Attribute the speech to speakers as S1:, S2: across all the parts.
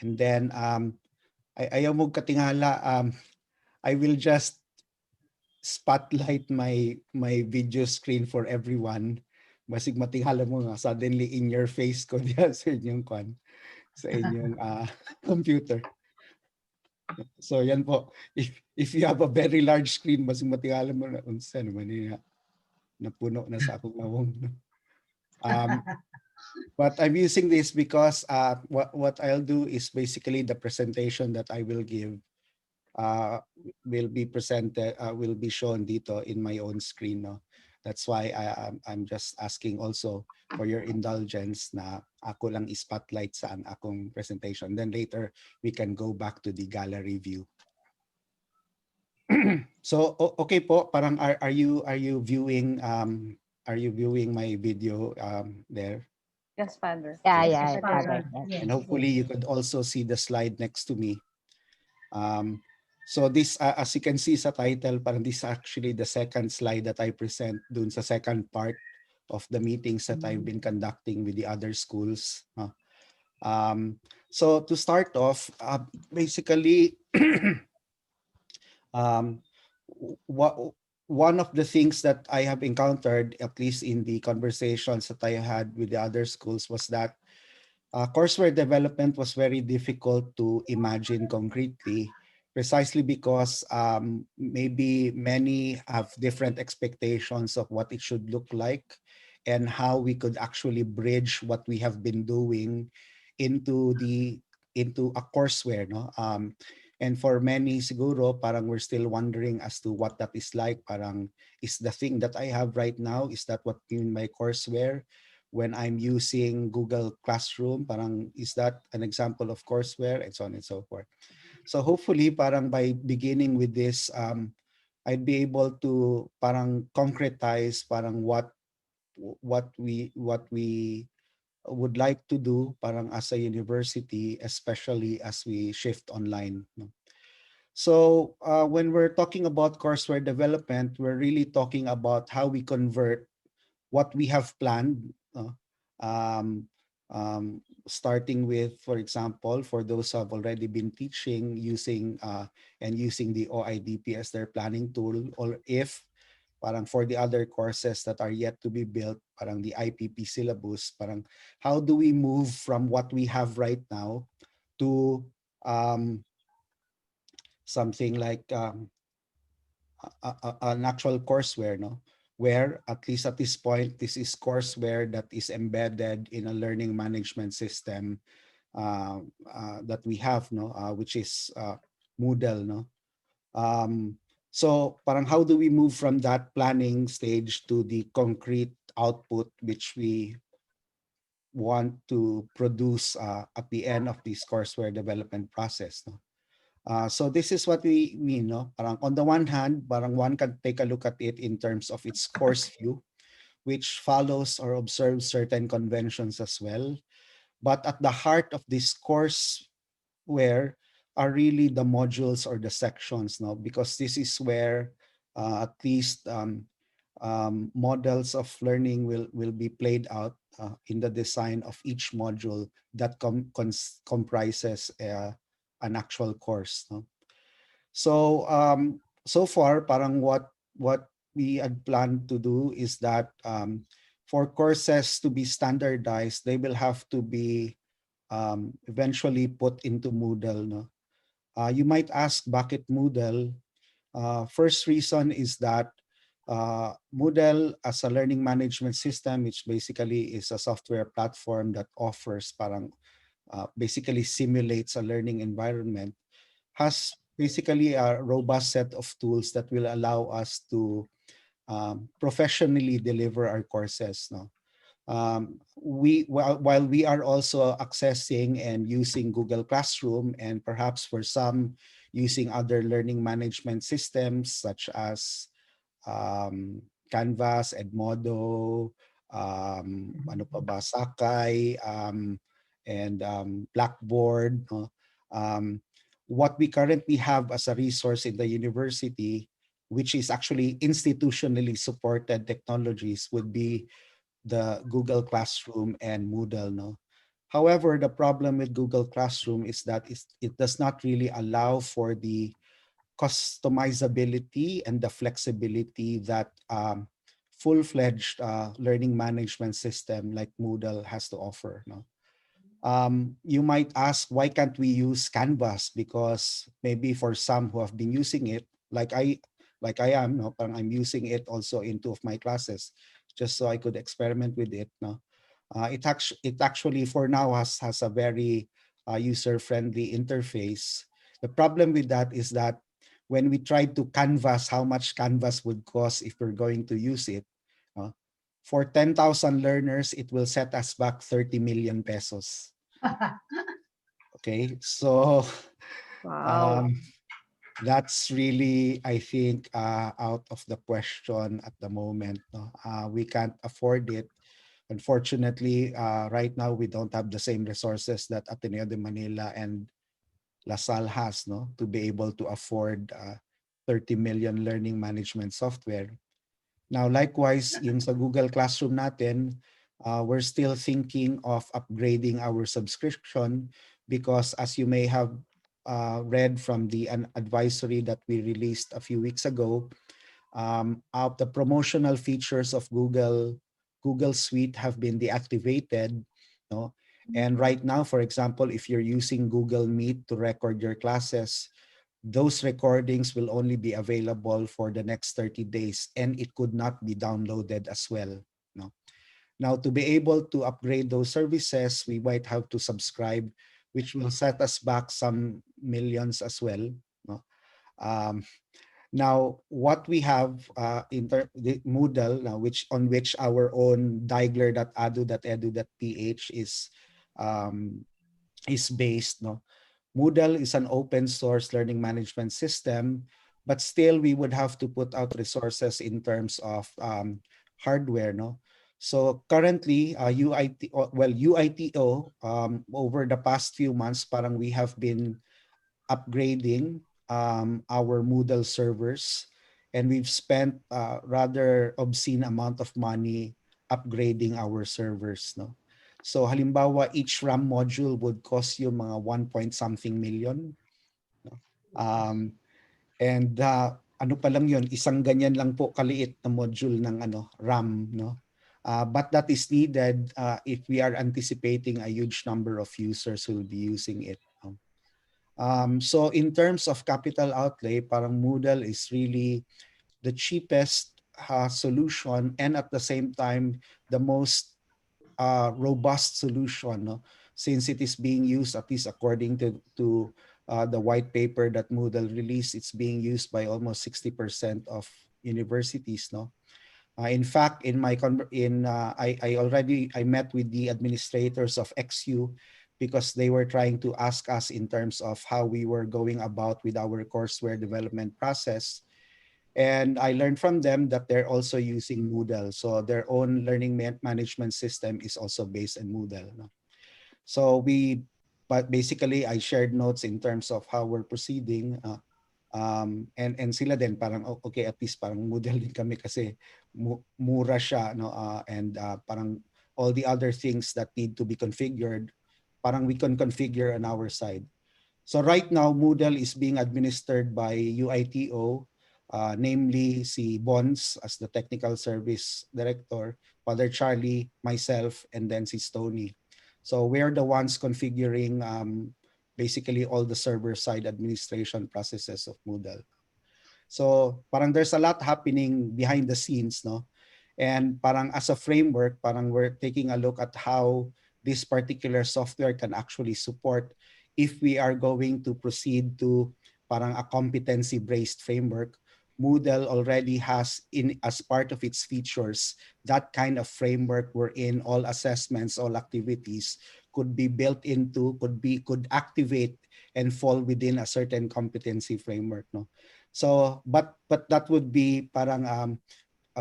S1: And then ayaw mo katingala, I will just spotlight my video screen for everyone. Basig matingala mo nga, suddenly in your face ko diya sa inyong sa inyong computer. So yan po, if you have a very large screen, basig matingala mo na unsa naman niya napuno na sa akong lawong. But I'm using this because what I'll do is basically the presentation that I will give uh, will be presented, will be shown dito in my own screen. No? That's why I'm just asking also for your indulgence na ako lang spotlight sa akong presentation. Then later, we can go back to the gallery view. So okay po, parang are you viewing my video there?
S2: Yes, Father.
S3: Yeah,
S1: Yes.
S3: yeah,
S2: Father.
S3: yes.
S1: And hopefully you could also see the slide next to me. So this, as you can see sa title, parang this is actually the second slide that I present dun sa second part of the meetings that I've been conducting with the other schools. So to start off, basically, one of the things that I have encountered, at least in the conversations that I had with the other schools, was that courseware development was very difficult to imagine concretely, precisely because maybe many have different expectations of what it should look like and how we could actually bridge what we have been doing into a courseware, no? And for many siguro parang we're still wondering as to what that is like. Parang, is the thing that I have right now, is that what in my courseware? When I'm using Google Classroom, parang is that an example of courseware, and so on and so forth. So hopefully parang by beginning with this, I'd be able to parang concretize parang what we would like to do parang as a university, especially as we shift online. No? So when we're talking about courseware development, we're really talking about how we convert what we have planned, um, starting with, for example, for those who have already been teaching using using the OIDP as their planning tool, or if parang for the other courses that are yet to be built, parang the IPP syllabus, parang how do we move from what we have right now to something like an actual courseware, no? Where at least at this point, this is courseware that is embedded in a learning management system that we have, no? Which is Moodle, no? So parang how do we move from that planning stage to the concrete output which we want to produce at the end of this courseware development process, no? So this is what we mean, no? Parang on the one hand, parang one can take a look at it in terms of its course view, which follows or observes certain conventions as well. But at the heart of this courseware are really the modules or the sections, no? Because this is where at least models of learning will be played out in the design of each module that comprises an actual course, no? So so far, parang what we had planned to do is that for courses to be standardized, they will have to be eventually put into Moodle. No? You might ask, bakit Moodle? First reason is that Moodle as a learning management system, which basically is a software platform that offers parang basically simulates a learning environment, has basically a robust set of tools that will allow us to professionally deliver our courses. No? While we are also accessing and using Google Classroom, and perhaps for some using other learning management systems such as Canvas, Edmodo, ano pa ba, Sakai, and Blackboard. No? What we currently have as a resource in the university, which is actually institutionally supported technologies, would be the Google Classroom and Moodle. No? However, the problem with Google Classroom is that it does not really allow for the customizability and the flexibility that full-fledged learning management system like Moodle has to offer. No? You might ask, why can't we use Canvas? Because maybe for some who have been using it, like I am, no, parang I'm using it also in two of my classes, just so I could experiment with it. No, it actually for now has a very user-friendly interface. The problem with that is that when we tried to canvas how much Canvas would cost if we're going to use it, uh, for 10,000 learners, it will set us back 30 million pesos. Okay, so
S2: Wow.
S1: um, that's really, I think, out of the question at the moment. No? We can't afford it. Unfortunately, right now we don't have the same resources that Ateneo de Manila and LaSalle has, no, to be able to afford 30 million learning management software. Now, likewise, yung sa Google Classroom natin, we're still thinking of upgrading our subscription because as you may have read from the an advisory that we released a few weeks ago, of the promotional features of Google Suite have been deactivated. No? And right now, for example, if you're using Google Meet to record your classes, those recordings will only be available for the next 30 days and it could not be downloaded as well. No? Now, to be able to upgrade those services, we might have to subscribe, which will set us back some millions as well. No? Um, Now, what we have the Moodle, now, which on which our own Diagler.adu.edu.ph um, is based. No, Moodle is an open source learning management system, but still we would have to put out resources in terms of hardware. No, so currently UITO over the past few months, parang we have been upgrading our Moodle servers, and we've spent rather obscene amount of money upgrading our servers. No, so halimbawa each RAM module would cost you mga 1 point something million. No? Um, and ano pa lang yun, isang ganyan lang po kaliit na module ng RAM. No. But that is needed if we are anticipating a huge number of users who will be using it. No? So in terms of capital outlay, parang Moodle is really the cheapest solution and at the same time the most robust solution, no? Since it is being used, at least according to the white paper that Moodle released, it's being used by almost 60% of universities. No, in fact, in my I met with the administrators of XU because they were trying to ask us in terms of how we were going about with our courseware development process. And I learned from them that they're also using Moodle. So their own learning management system is also based on Moodle. No? So but basically I shared notes in terms of how we're proceeding. And sila din parang okay, at least parang Moodle din kami kasi mura siya, no, and parang all the other things that need to be configured, parang we can configure on our side. So right now Moodle is being administered by UITO, namely si Bonds as the technical service director, Father Charlie, myself, and then si Stony. So we're the ones configuring basically all the server side administration processes of Moodle. So parang there's a lot happening behind the scenes, no? And parang as a framework, parang we're taking a look at how this particular software can actually support if we are going to proceed to parang a competency-based framework. Moodle already has in as part of its features that kind of framework wherein all assessments, all activities could be built into, could activate and fall within a certain competency framework. No, so but that would be parang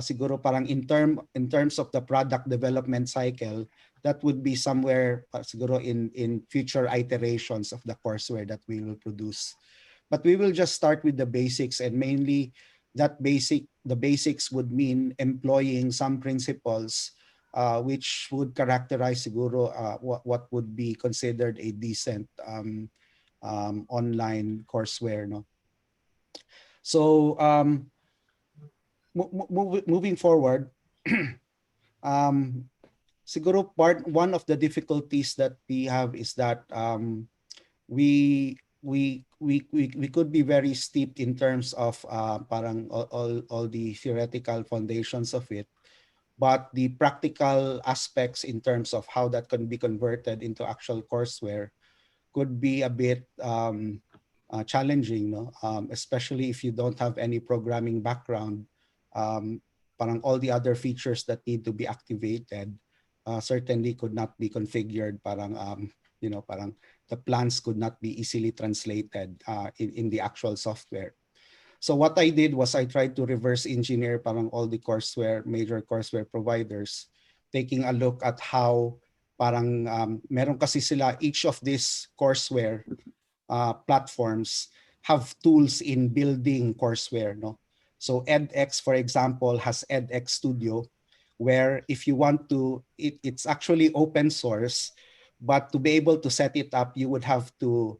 S1: siguro parang in terms of the product development cycle, that would be somewhere siguro in future iterations of the courseware that we will produce. But we will just start with the basics, and mainly the basics would mean employing some principles which would characterize siguro what would be considered a decent online courseware, no? So moving forward, um, siguro one of the difficulties that we have is that we could be very steep in terms of parang all the theoretical foundations of it, but the practical aspects in terms of how that can be converted into actual courseware could be a bit challenging, no? Especially if you don't have any programming background. Um, Parang all the other features that need to be activated certainly could not be configured. Parang parang the plans could not be easily translated in the actual software. So what I did was I tried to reverse engineer parang all the courseware, major courseware providers, taking a look at how parang meron kasi sila, each of these courseware platforms have tools in building courseware, no? So edX, for example, has edX Studio, where if you want to, it's actually open source, but to be able to set it up, you would have to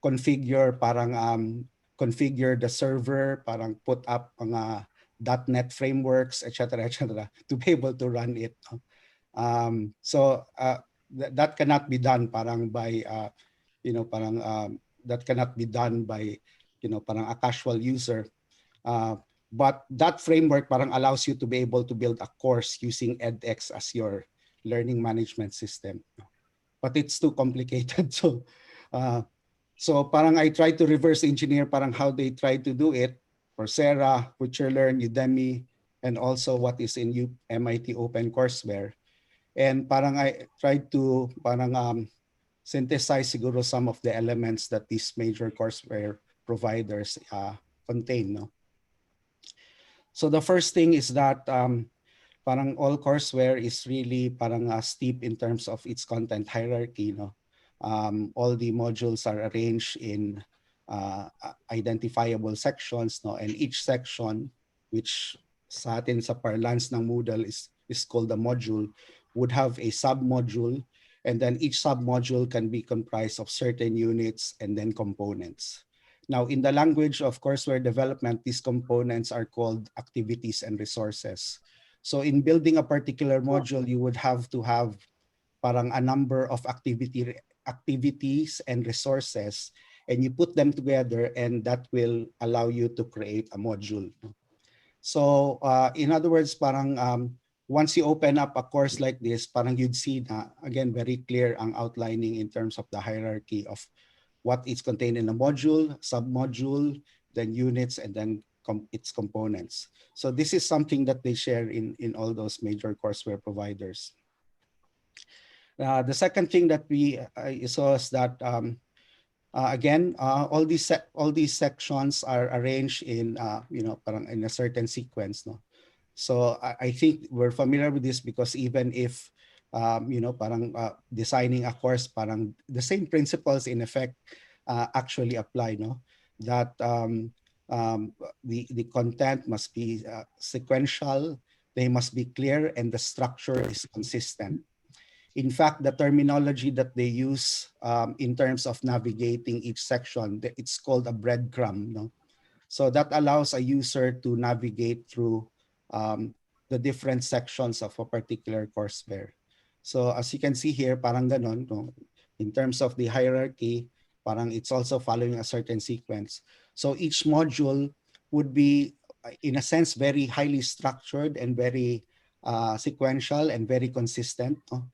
S1: configure configure the server, parang put up mga .NET frameworks, etc., etc., to be able to run it. No? That cannot be done parang by parang that cannot be done by parang a casual user. Uh, but that framework parang allows you to be able to build a course using edX as your learning management system. But it's too complicated. Uh, so parang I try to reverse engineer parang how they try to do it. Coursera, Learn, Udemy, and also what is in MIT OpenCourseWare. And parang I tried to parang synthesize siguro some of the elements that these major courseware providers contain. No? So the first thing is that parang all courseware is really parang steep in terms of its content hierarchy. No? All the modules are arranged in identifiable sections. No? And each section, which sa atin sa parlance ng Moodle is called a module, would have a sub-module, and then each sub-module can be comprised of certain units and then components. Now, in the language of courseware development, these components are called activities and resources. So in building a particular module, you would have to have parang a number of activities and resources, and you put them together, and that will allow you to create a module. So in other words, parang once you open up a course like this, parang you'd see na, again, very clear ang outlining in terms of the hierarchy of what is contained in a module, sub-module, then units, and then its components. So this is something that they share in all those major courseware providers. The second thing that we saw is that again, all these sections are arranged in parang in a certain sequence, no. So I think we're familiar with this because even if parang designing a course, parang the same principles in effect actually apply, no. That the content must be sequential, they must be clear, and the structure is consistent. In fact, the terminology that they use in terms of navigating each section, it's called a breadcrumb. No? So that allows a user to navigate through the different sections of a particular courseware. So as you can see here, parang ganon, no? In terms of the hierarchy, parang it's also following a certain sequence. So each module would be, in a sense, very highly structured and very sequential and very consistent. No?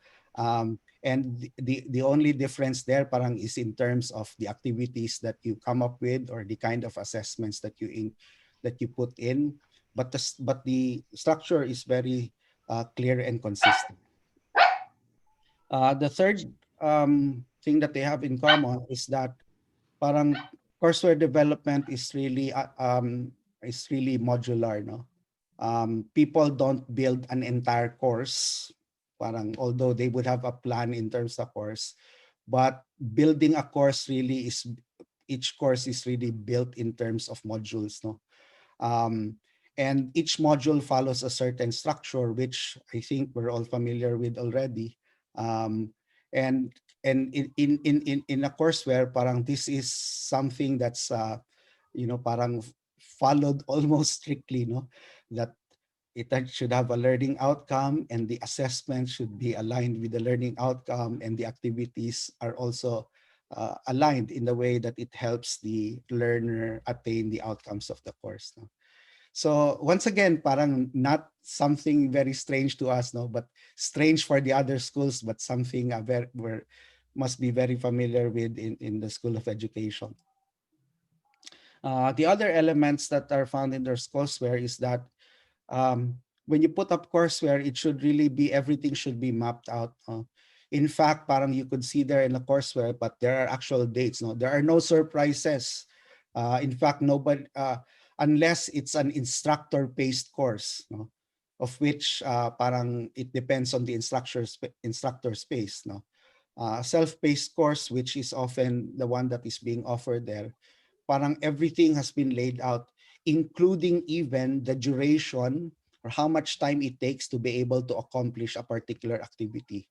S1: And the only difference there parang is in terms of the activities that you come up with or the kind of assessments that you put in, but the structure is very clear and consistent. The third thing that they have in common is that parang courseware development is really modular, no? People don't build an entire course, parang although they would have a plan in terms of course, but building a course really is, each course is really built in terms of modules, no? and each module follows a certain structure, which I think we're all familiar with already. Um, and in a courseware, parang this is something that's parang followed almost strictly, no, that should have a learning outcome, and the assessment should be aligned with the learning outcome, and the activities are also aligned in the way that it helps the learner attain the outcomes of the course, no? So once again, parang not something very strange to us, no, but strange for the other schools, but something very we're, must be very familiar with in the School of Education. The other elements that are found in their courseware is that when you put up courseware, it should really be everything should be mapped out. In fact, parang you could see there in the courseware, but there are actual dates. No, there are no surprises. In fact, nobody unless it's an instructor-based course, no, of which parang it depends on the instructor space. No, self-paced course, which is often the one that is being offered there, parang everything has been laid out, including even the duration or how much time it takes to be able to accomplish a particular activity.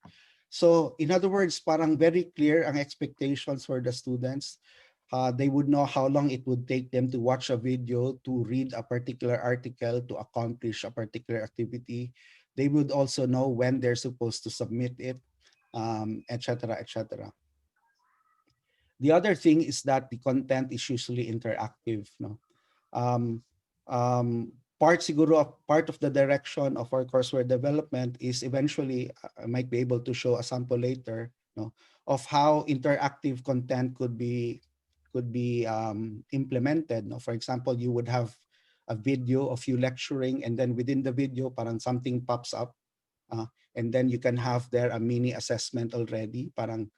S1: So in other words, parang very clear ang expectations for the students. They would know how long it would take them to watch a video, to read a particular article, to accomplish a particular activity. They would also know when they're supposed to submit it, etc., etc. The other thing is that the content is usually interactive, no? um, part of the direction of our courseware development is eventually, I might be able to show a sample later, no, of how interactive content could be implemented, no. For example, you would have a video of you lecturing, and then within the video parang something pops up, uh, and then you can have there a mini assessment already, parang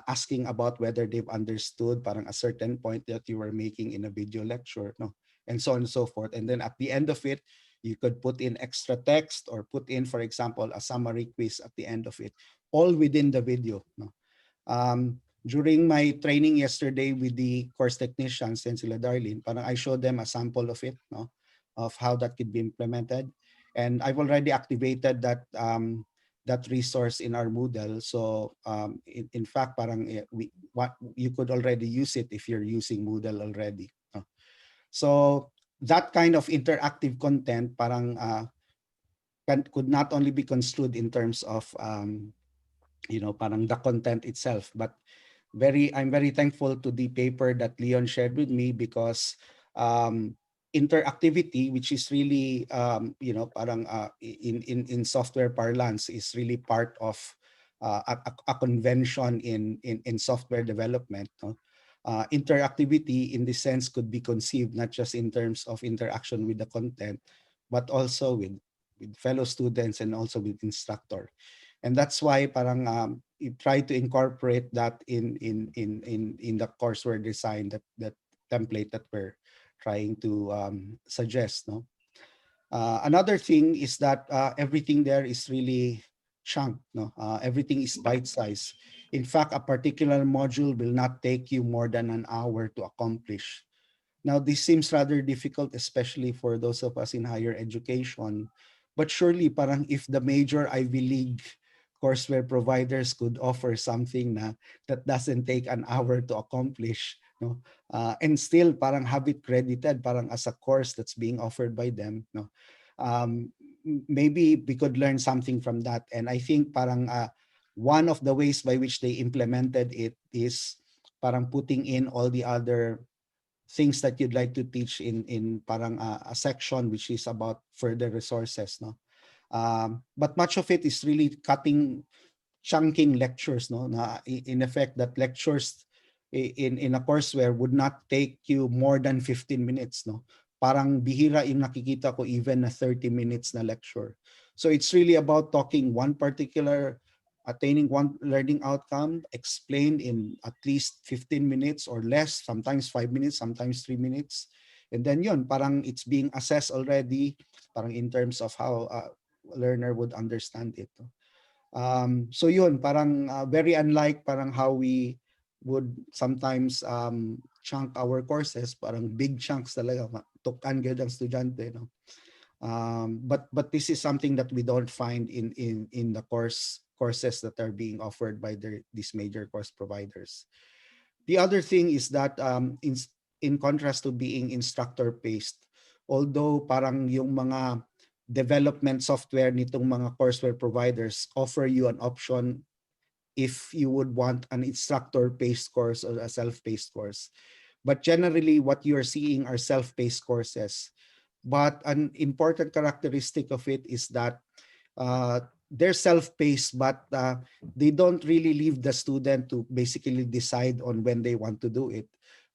S1: asking about whether they've understood parang a certain point that you were making in a video lecture, no, and so on and so forth. And then at the end of it, you could put in extra text or put in, for example, a summary quiz at the end of it, all within the video, no. During my training yesterday with the course technicians and sila Darlene, parang I showed them a sample of it, no, of how that could be implemented. And I've already activated that resource in our Moodle. So in fact, parang what you could already use it if you're using Moodle already, no? So that kind of interactive content parang could not only be construed in terms of parang the content itself, but I'm very thankful to the paper that Leon shared with me, because um, interactivity, which is really parang in software parlance, is really part of a convention in software development, no? Interactivity in this sense could be conceived not just in terms of interaction with the content, but also with fellow students and also with instructor. And that's why parang you try to incorporate that in the courseware design, that template that we're trying to suggest, no. Another thing is that everything there is really chunk, no. Everything is bite size. In fact, a particular module will not take you more than an hour to accomplish. Now, this seems rather difficult, especially for those of us in higher education. But surely, parang if the major Ivy League courseware providers could offer something na that doesn't take an hour to accomplish, no, and still parang have it credited parang as a course that's being offered by them, no, maybe we could learn something from that. And I think parang one of the ways by which they implemented it is parang putting in all the other things that you'd like to teach in parang a section which is about further resources, no. But much of it is really chunking lectures, no, na in effect that lectures in a courseware would not take you more than 15 minutes, no. Parang bihira yung nakikita ko even na 30 minutes na lecture. So it's really about talking one particular, attaining one learning outcome explained in at least 15 minutes or less, sometimes 5 minutes, sometimes 3 minutes. And then yun, parang it's being assessed already, parang in terms of how a learner would understand it, no? So yun, parang very unlike parang how we would sometimes chunk our courses, parang big chunks talaga, tukan gyud ang estudyante, no. But this is something that we don't find in the courses that are being offered by these major course providers. The other thing is that in contrast to being instructor based, although parang yung mga development software nitong mga courseware providers offer you an option if you would want an instructor based course or a self paced course. But generally, what you're seeing are self paced courses. But an important characteristic of it is that they're self-paced, but they don't really leave the student to basically decide on when they want to do it.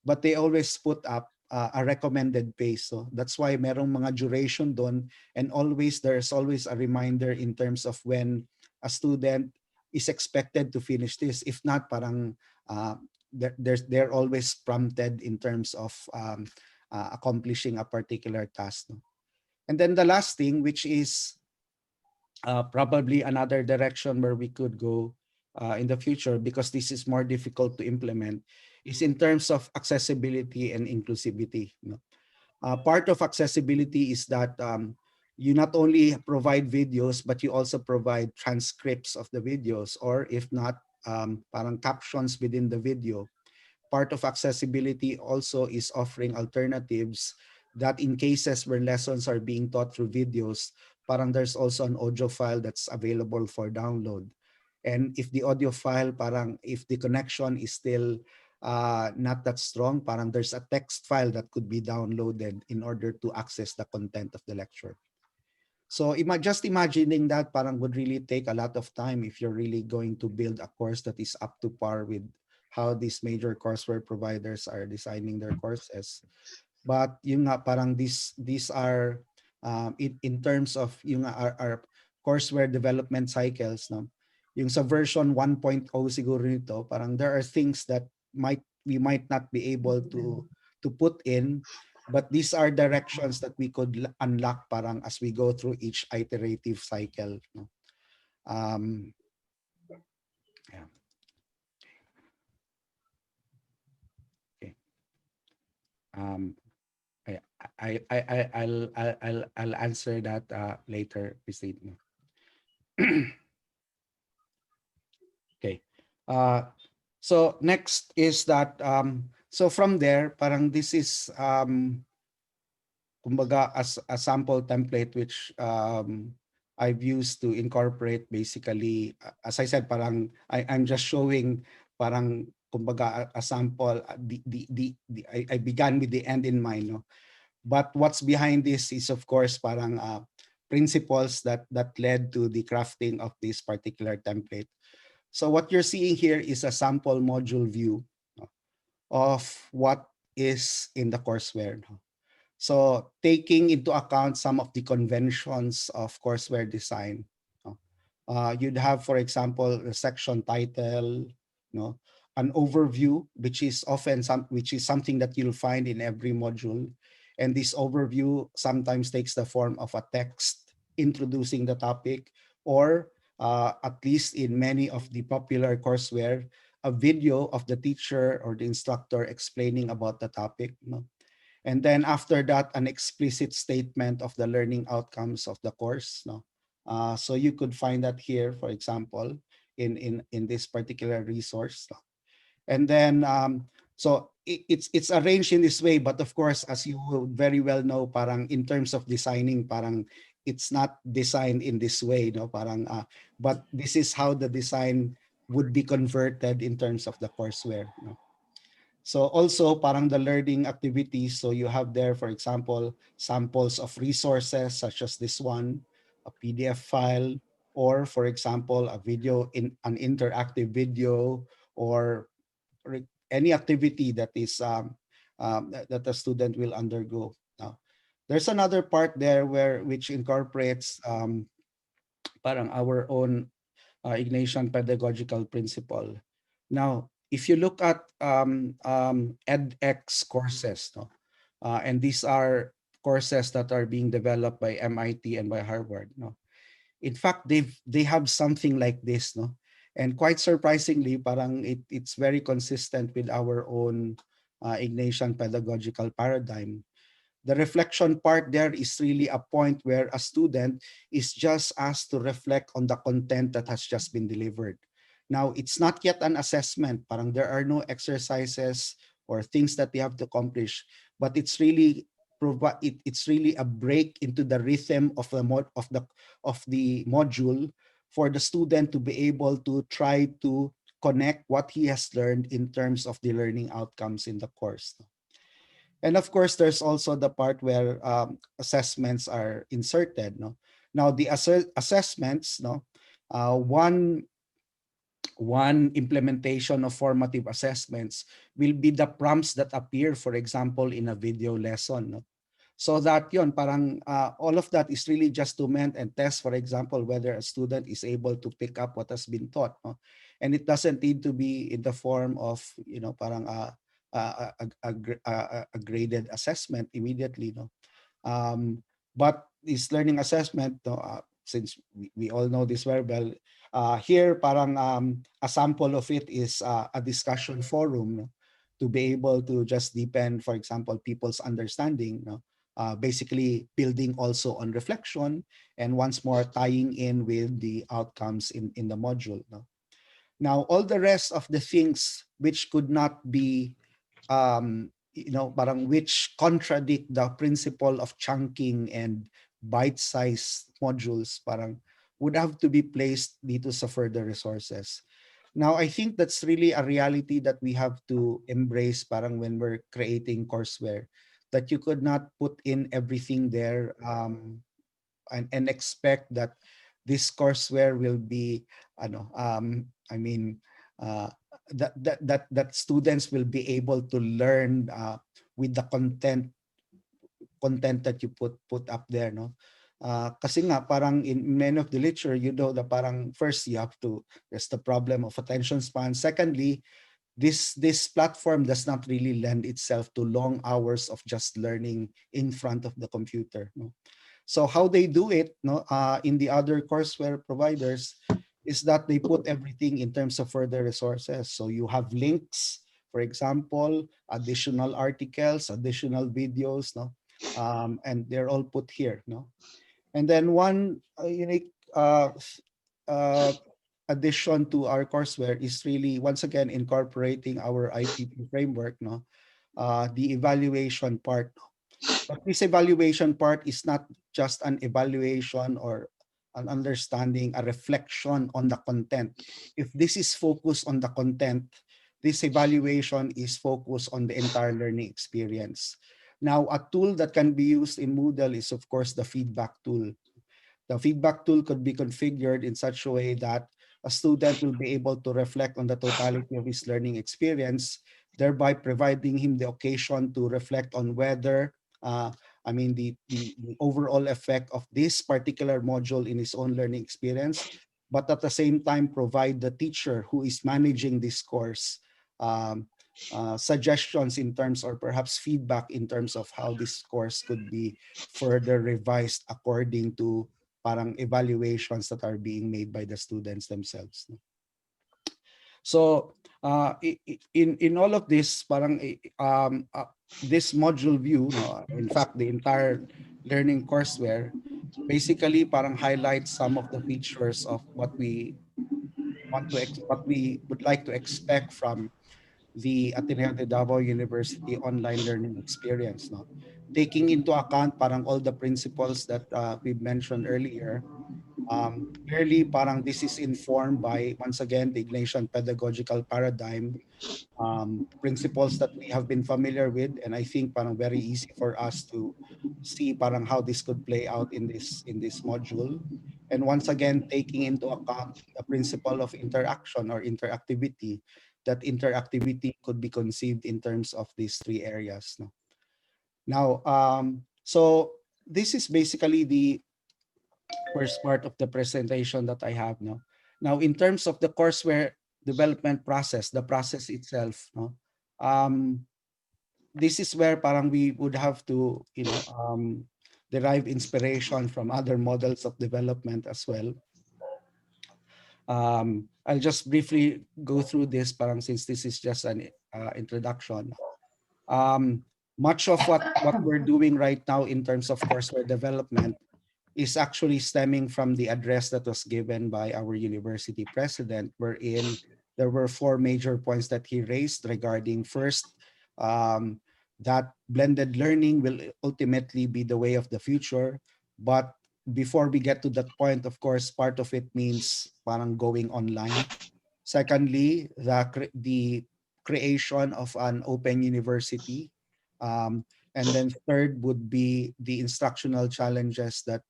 S1: But they always put up a recommended pace. So that's why merong mga duration doon, and there's always a reminder in terms of when a student is expected to finish this. If not, parang they're always prompted in terms of accomplishing a particular task. No? And then the last thing, which is probably another direction where we could go in the future, because this is more difficult to implement, is in terms of accessibility and inclusivity. Part of accessibility is that you not only provide videos, but you also provide transcripts of the videos, or if not, parang captions within the video. Part of accessibility also is offering alternatives that in cases where lessons are being taught through videos, parang there's also an audio file that's available for download. And if the audio file, parang if the connection is still not that strong, parang there's a text file that could be downloaded in order to access the content of the lecture. So just imagining that parang would really take a lot of time if you're really going to build a course that is up to par with how these major courseware providers are designing their courses. But yung nga parang these are in terms of yung our courseware development cycles, no. Yung sa version 1.0 siguro nito, parang there are things that we might not be able to put in, but these are directions that we could unlock parang as we go through each iterative cycle, no. Um, yeah. Okay. Um, I'll answer that later, Christine. Okay. So next is that so from there, parang this is kumbaga as a sample template which I've used to incorporate basically, as I said, parang I'm just showing parang kumbaga a sample. I began with the end in mind, no? But what's behind this is of course parang principles that led to the crafting of this particular template. So what you're seeing here is a sample module view, no, of what is in the courseware. No? So taking into account some of the conventions of courseware design, no? You'd have, for example, a section title, no, an overview, which is something that you'll find in every module, and this overview sometimes takes the form of a text introducing the topic, or at least in many of the popular courseware, a video of the teacher or the instructor explaining about the topic, no? And then after that, an explicit statement of the learning outcomes of the course, no? So you could find that here, for example, in this particular resource, no? And then so it's arranged in this way, but of course, as you will very well know, parang in terms of designing, parang it's not designed in this way, no? Parang but this is how the design would be converted in terms of the courseware, no? So also parang the learning activities. So you have there, for example, samples of resources such as this one, a PDF file, or for example, a video in an interactive video, or any activity that is that the student will undergo. Now, there's another part there which incorporates parang our own Ignatian pedagogical principle. Now, if you look at edX courses, no, and these are courses that are being developed by MIT and by Harvard, no. In fact, they have something like this, no, and quite surprisingly, parang it's very consistent with our own Ignatian pedagogical paradigm. The reflection part there is really a point where a student is just asked to reflect on the content that has just been delivered. Now, it's not yet an assessment. Parang there are no exercises or things that they have to accomplish, but it's really a break into the rhythm of the module for the student to be able to try to connect what he has learned in terms of the learning outcomes in the course. And of course, there's also the part where assessments are inserted. No, now the assessments. No, one implementation of formative assessments will be the prompts that appear, for example, in a video lesson. No? So that yon parang all of that is really just to meant and test, for example, whether a student is able to pick up what has been taught. No? And it doesn't need to be in the form of, parang a graded assessment immediately. No? But this learning assessment, no, since we all know this very well, here parang a sample of it is a discussion forum, no, to be able to just deepen, for example, people's understanding. No? Basically building also on reflection and once more tying in with the outcomes in the module. No? Now, all the rest of the things which could not be parang which contradict the principle of chunking and bite-sized modules, parang would have to be placed dito sa further resources. Now, I think that's really a reality that we have to embrace parang when we're creating courseware, that you could not put in everything there and expect that this courseware will be I mean that students will be able to learn with the content that you put up there, no. Kasi nga parang in many of the literature, the parang first you have to, there's the problem of attention span. Secondly, this platform does not really lend itself to long hours of just learning in front of the computer, no. So how they do it, no, in the other courseware providers, is that they put everything in terms of further resources. So you have links, for example, additional articles, additional videos, no, and they're all put here, no. And then one unique uh, addition to our courseware is really once again incorporating our IPP framework, no, the evaluation part. But this evaluation part is not just an evaluation or an understanding, a reflection on the content. If this is focused on the content, this evaluation is focused on the entire learning experience. Now, a tool that can be used in Moodle is, of course, the feedback tool. The feedback tool could be configured in such a way that a student will be able to reflect on the totality of his learning experience, thereby providing him the occasion to reflect on whether, the overall effect of this particular module in his own learning experience, but at the same time provide the teacher who is managing this course um, suggestions in terms or perhaps feedback in terms of how this course could be further revised according to parang evaluations that are being made by the students themselves. No? So in all of this, parang this module view, no, in fact, the entire learning courseware basically parang highlights some of the features of what we what we would like to expect from the Ateneo de Davao University online learning experience. No, taking into account parang all the principles that we mentioned earlier. Clearly, parang this is informed by, once again, the Ignatian pedagogical paradigm, principles that we have been familiar with, and I think parang very easy for us to see parang how this could play out in this module. And once again, taking into account the principle of interaction or interactivity, that interactivity could be conceived in terms of these three areas. No? Now, so this is basically the first part of the presentation that I have now. Now, in terms of the courseware development process, the process itself, no, um, this is where parang we would have to, derive inspiration from other models of development as well. I'll just briefly go through this, parang since this is just an introduction. Um, much of what we're doing right now in terms of courseware development is actually stemming from the address that was given by our university president, wherein there were four major points that he raised regarding first, um, that blended learning will ultimately be the way of the future. But before we get to that point, of course, part of it means parang going online. Secondly, the creation of an open university. Um, and then third would be the instructional challenges that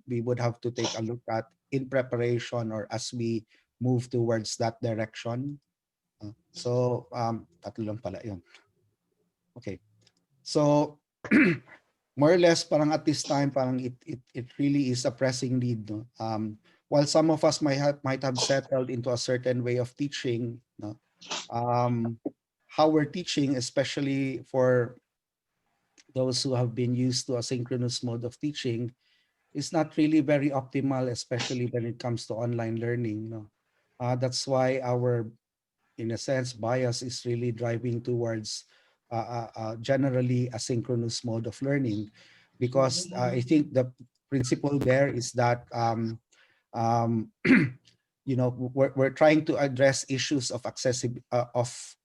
S1: we would have to take a look at in preparation or as we move towards that direction. Tatlo lang pala yun. Okay. So more or less parang at this time parang it really is a pressing need, no? While some of us might have settled into a certain way of teaching, no, um, how we're teaching, especially for those who have been used to a synchronous mode of teaching, is not really very optimal, especially when it comes to online learning, no. That's why our, in a sense, bias is really driving towards generally asynchronous mode of learning, because I think the principle there is that um, we're trying to address issues of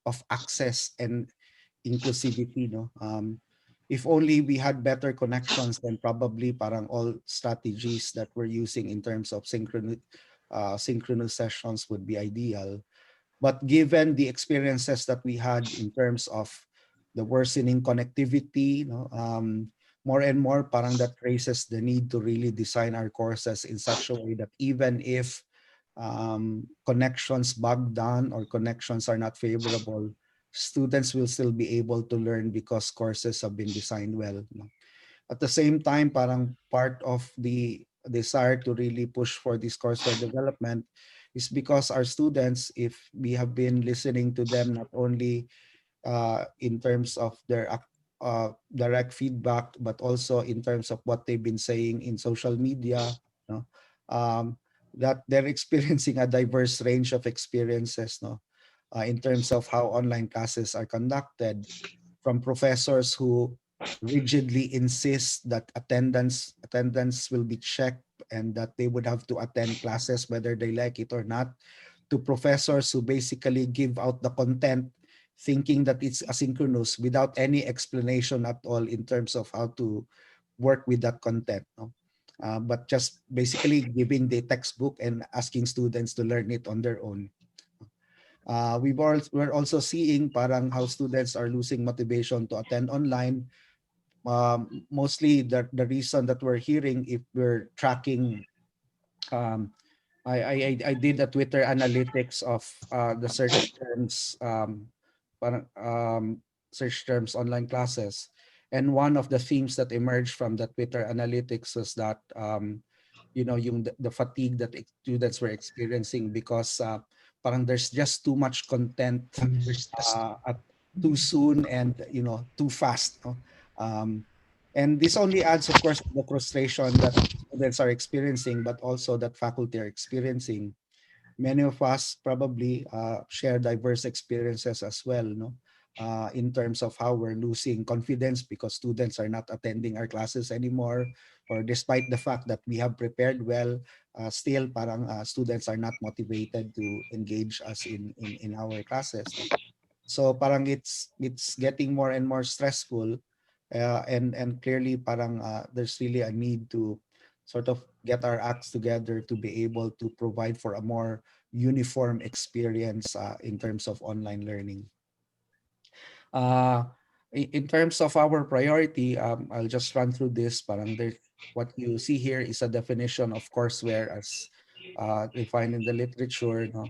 S1: of access and inclusivity, no. If only we had better connections, then probably parang all strategies that we're using in terms of synchronous sessions would be ideal. But given the experiences that we had in terms of the worsening connectivity, more and more parang that raises the need to really design our courses in such a way that even if connections bog down or connections are not favorable, students will still be able to learn because courses have been designed well. At the same time, parang part of the desire to really push for this courseware development is because our students, if we have been listening to them not only in terms of their direct feedback, but also in terms of what they've been saying in social media, no? um, that they're experiencing a diverse range of experiences, no? In terms of how online classes are conducted, from professors who rigidly insist that attendance will be checked and that they would have to attend classes whether they like it or not, to professors who basically give out the content thinking that it's asynchronous without any explanation at all in terms of how to work with that content, no? But just basically giving the textbook and asking students to learn it on their own. We're also seeing parang how students are losing motivation to attend online. Mostly the reason that we're hearing, if we're tracking, um, I did a Twitter analytics of the search terms, parang, search terms online classes, and one of the themes that emerged from the Twitter analytics was that the fatigue that students were experiencing because parang there's just too much content at too soon and too fast, no? um, and this only adds, of course, to the frustration that students are experiencing, but also that faculty are experiencing. Many of us probably share diverse experiences as well, no? In terms of how we're losing confidence because students are not attending our classes anymore, or despite the fact that we have prepared well, still parang students are not motivated to engage us in our classes, no? So parang it's getting more and more stressful, and clearly parang there's really a need to sort of get our acts together to be able to provide for a more uniform experience in terms of online learning. Uh, in terms of our priority, I'll just run through this. Parang what you see here is a definition of courseware as defined in the literature. No?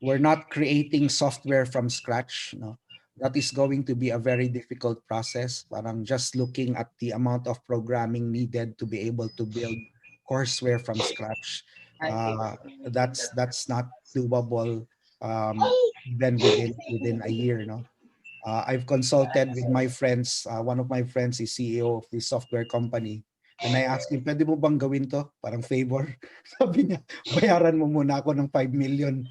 S1: We're not creating software from scratch, no. That is going to be a very difficult process. Parang just looking at the amount of programming needed to be able to build courseware from scratch, uh, that's not doable, even within a year, no. I've consulted with my friends. One of my friends is CEO of this software company. And I asked him, pwede mo bang gawin to? Parang favor. Sabi niya, bayaran mo muna ako ng 5 million.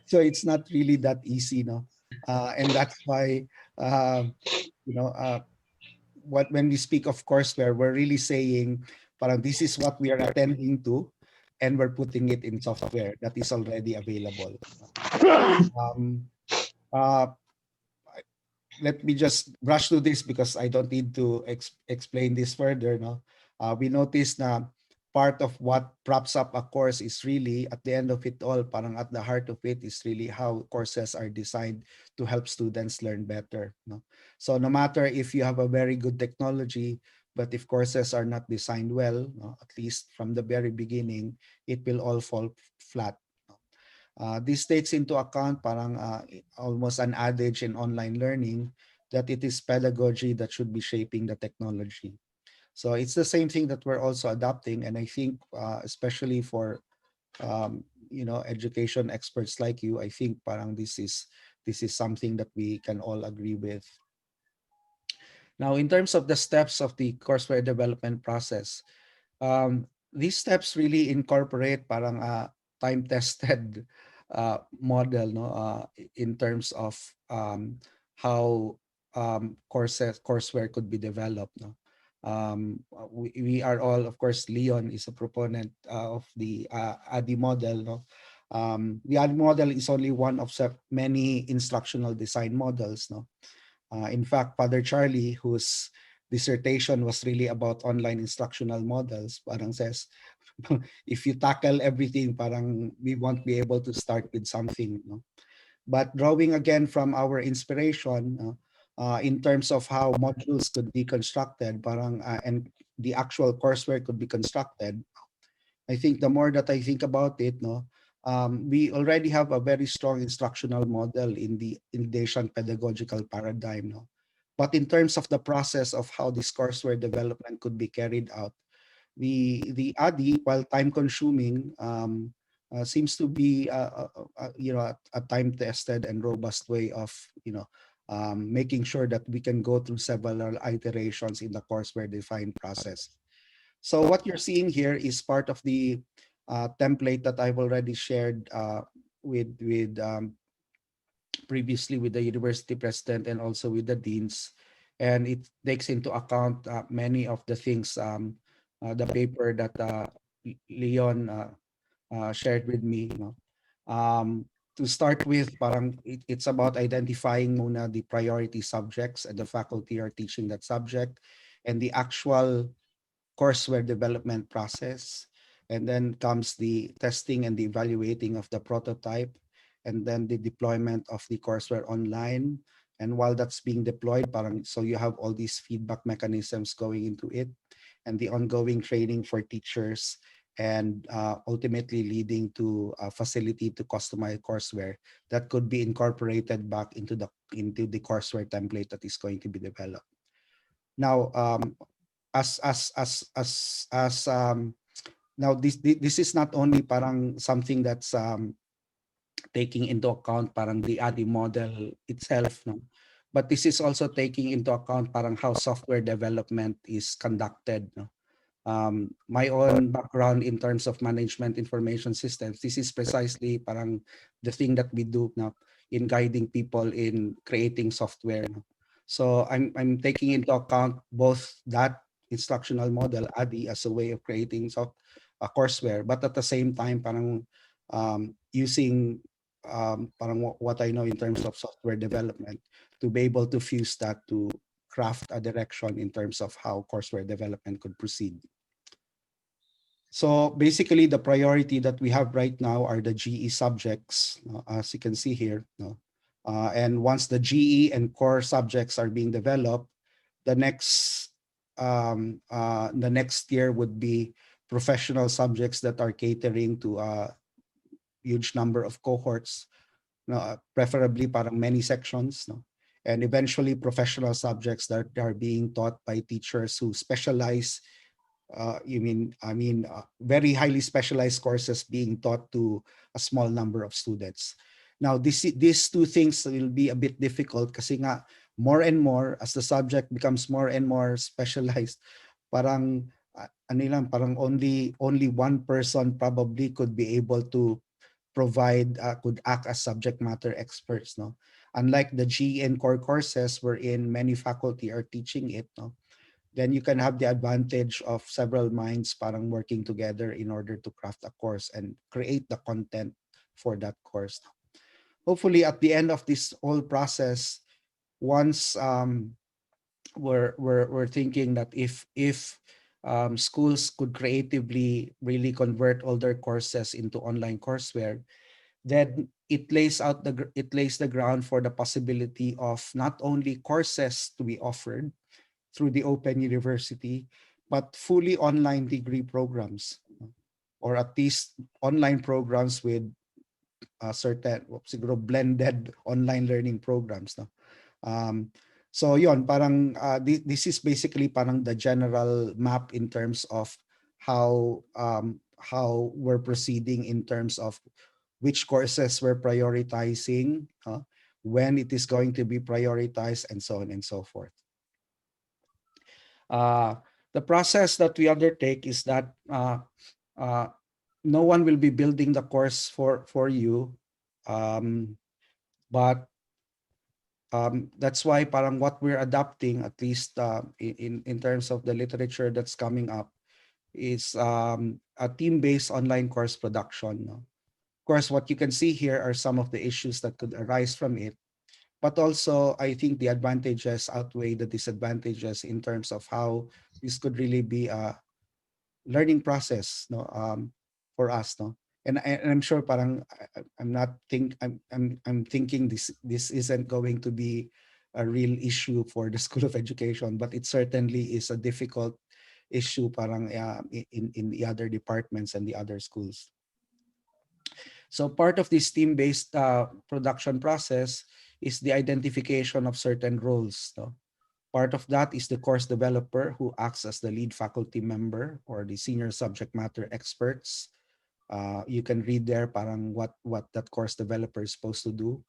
S1: So it's not really that easy, no? And that's why, uh, you know, what when we speak of courseware, we're really saying, parang this is what we are attending to, and we're putting it in software that is already available. Um, uh, Let me just brush through this because I don't need to explain this further. No, we noticed na part of what props up a course is really at the end of it all, parang at the heart of it is really how courses are designed to help students learn better. No, so no matter if you have a very good technology, but if courses are not designed well, no, at least from the very beginning, it will all fall flat. No? This takes into account parang almost an adage in online learning that it is pedagogy that should be shaping the technology. So it's the same thing that we're also adopting, and I think especially for education experts like you, I think parang this is something that we can all agree with. Now, in terms of the steps of the courseware development process, these steps really incorporate parang time-tested model, no, in terms of how courseware could be developed. No, we are all, of course, Leon is a proponent of the ADI model. No, the ADI model is only one of many instructional design models. No, in fact, Father Charlie, whose dissertation was really about online instructional models, parang says, if you tackle everything, parang we won't be able to start with something. No? But drawing again from our inspiration, in terms of how modules could be constructed, parang and the actual courseware could be constructed, I think the more that I think about it, no, we already have a very strong instructional model in the Asian pedagogical paradigm. No? But in terms of the process of how this courseware development could be carried out, the ADI, while time consuming, seems to be a time tested and robust way of making sure that we can go through several iterations in the courseware defined process. So what you're seeing here is part of the template that I've already shared with previously with the university president and also with the deans, and it takes into account many of the things, the paper that Leon shared with me. To start with, parang it's about identifying muna the priority subjects and the faculty are teaching that subject, and the actual courseware development process, and then comes the testing and the evaluating of the prototype, and then the deployment of the courseware online. And while that's being deployed, parang, so you have all these feedback mechanisms going into it, and the ongoing training for teachers, and ultimately leading to a facility to customize courseware that could be incorporated back into the courseware template that is going to be developed. Now, as now this is not only parang something that's taking into account parang the ADI model itself, no, but this is also taking into account parang how software development is conducted, no. My own background in terms of management information systems, this is precisely parang the thing that we do now in guiding people in creating software. No? So I'm taking into account both that instructional model, ADI, as a way of creating a courseware, but at the same time, parang using parang what I know in terms of software development to be able to fuse that to craft a direction in terms of how courseware development could proceed. So basically, the priority that we have right now are the GE subjects, as you can see here. No? And once the GE and core subjects are being developed, the next year would be professional subjects that are catering to a huge number of cohorts, no, preferably parang many sections, no? And eventually professional subjects that are being taught by teachers who specialize, very highly specialized courses being taught to a small number of students. Now, these two things will be a bit difficult kasi nga more and more as the subject becomes more and more specialized, parang parang only one person probably could be able to provide could act as subject matter experts, no. unlike the GE and core courses wherein many faculty are teaching it, no, then you can have the advantage of several minds parang working together in order to craft a course and create the content for that course. Hopefully, at the end of this whole process, once we're thinking that if schools could creatively really convert all their courses into online courseware, then it lays the ground for the possibility of not only courses to be offered through the Open University, but fully online degree programs, or at least online programs with certain siguro blended online learning programs, no. Um, so yon parang this is basically parang the general map in terms of how we're proceeding in terms of which courses we're prioritizing, when it is going to be prioritized, and so on and so forth. Uh, the process that we undertake is that uh, no one will be building the course for you, um, but that's why parang what we're adapting, at least in terms of the literature that's coming up, is a team-based online course production. No? Of course, what you can see here are some of the issues that could arise from it, but also I think the advantages outweigh the disadvantages in terms of how this could really be a learning process, no, for us, no. And I'm sure parang I'm not think I'm thinking this isn't going to be a real issue for the School of Education, but it certainly is a difficult issue parang in the other departments and the other schools. So part of this team-based production process is the identification of certain roles, no. Part of that is the course developer, who acts as the lead faculty member or the senior subject matter experts. You can read there parang what that course developer is supposed to do.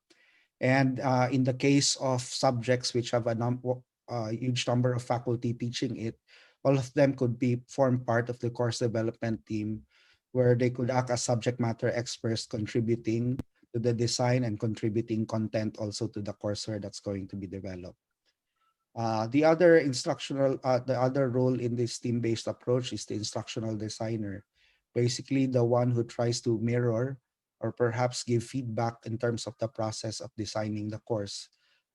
S1: And in the case of subjects which have a huge number of faculty teaching it, all of them could be form part of the course development team, where they could act as subject matter experts, contributing to the design and contributing content also to the courseware that's going to be developed. The other role in this team-based approach is the instructional designer, basically the one who tries to mirror or perhaps give feedback in terms of the process of designing the course.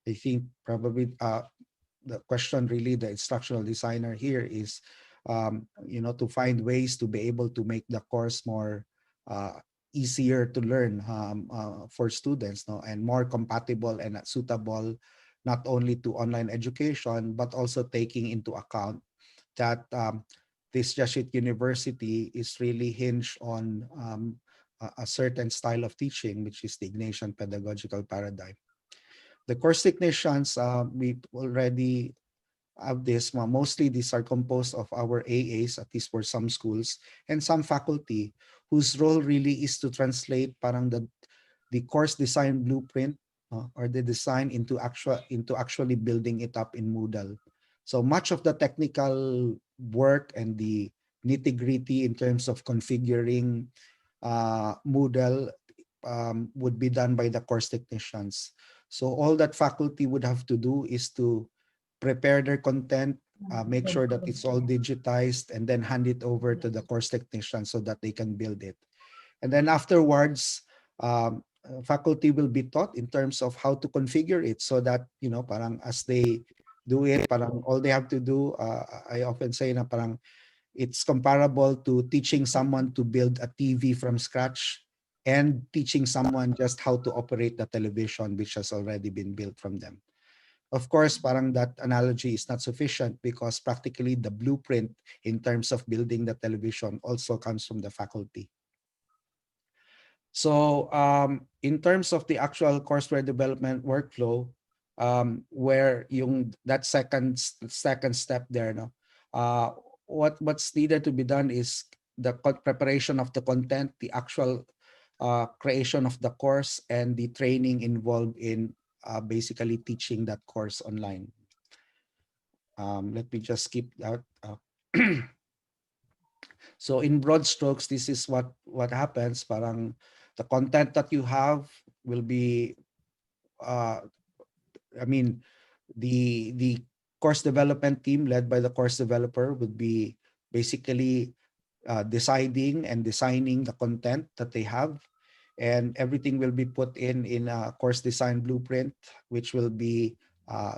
S1: I think probably the question really the instructional designer here is, to find ways to be able to make the course more easier to learn for students, no, and more compatible and suitable not only to online education, but also taking into account that this Jesuit university is really hinged on a certain style of teaching, which is the Ignatian pedagogical paradigm. The course technicians, we already have this. Mostly these are composed of our AAs, at least for some schools, and some faculty whose role really is to translate parang the course design blueprint, or the design into actually building it up in Moodle. So much of the technical work and the nitty-gritty in terms of configuring Moodle would be done by the course technicians. So all that faculty would have to do is to prepare their content, make sure that it's all digitized, and then hand it over to the course technician so that they can build it. And then afterwards, faculty will be taught in terms of how to configure it so that, parang as they do it, parang all they have to do, I often say na parang it's comparable to teaching someone to build a TV from scratch and teaching someone just how to operate the television, which has already been built from them. Of course, parang that analogy is not sufficient because practically the blueprint in terms of building the television also comes from the faculty. So in terms of the actual courseware development workflow, where yung that second step there, no, what's needed to be done is the preparation of the content, the actual creation of the course, and the training involved in basically teaching that course online. Let me just skip that. So in broad strokes, this is what happens. Parang the content that you have will be I mean, the course development team led by the course developer would be basically deciding and designing the content that they have, and everything will be put in a course design blueprint, which will be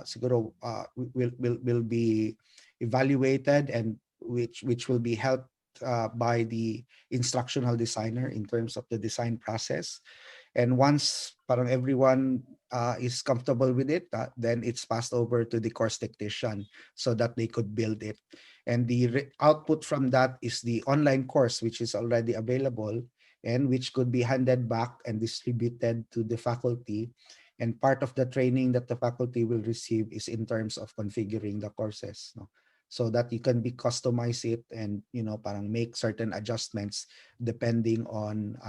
S1: siguro will be evaluated, and which will be helped by the instructional designer in terms of the design process. And once parang everyone is comfortable with it, then it's passed over to the course technician so that they could build it. And the output from that is the online course, which is already available and which could be handed back and distributed to the faculty. And part of the training that the faculty will receive is in terms of configuring the courses, no? So that you can be customize it and parang make certain adjustments depending on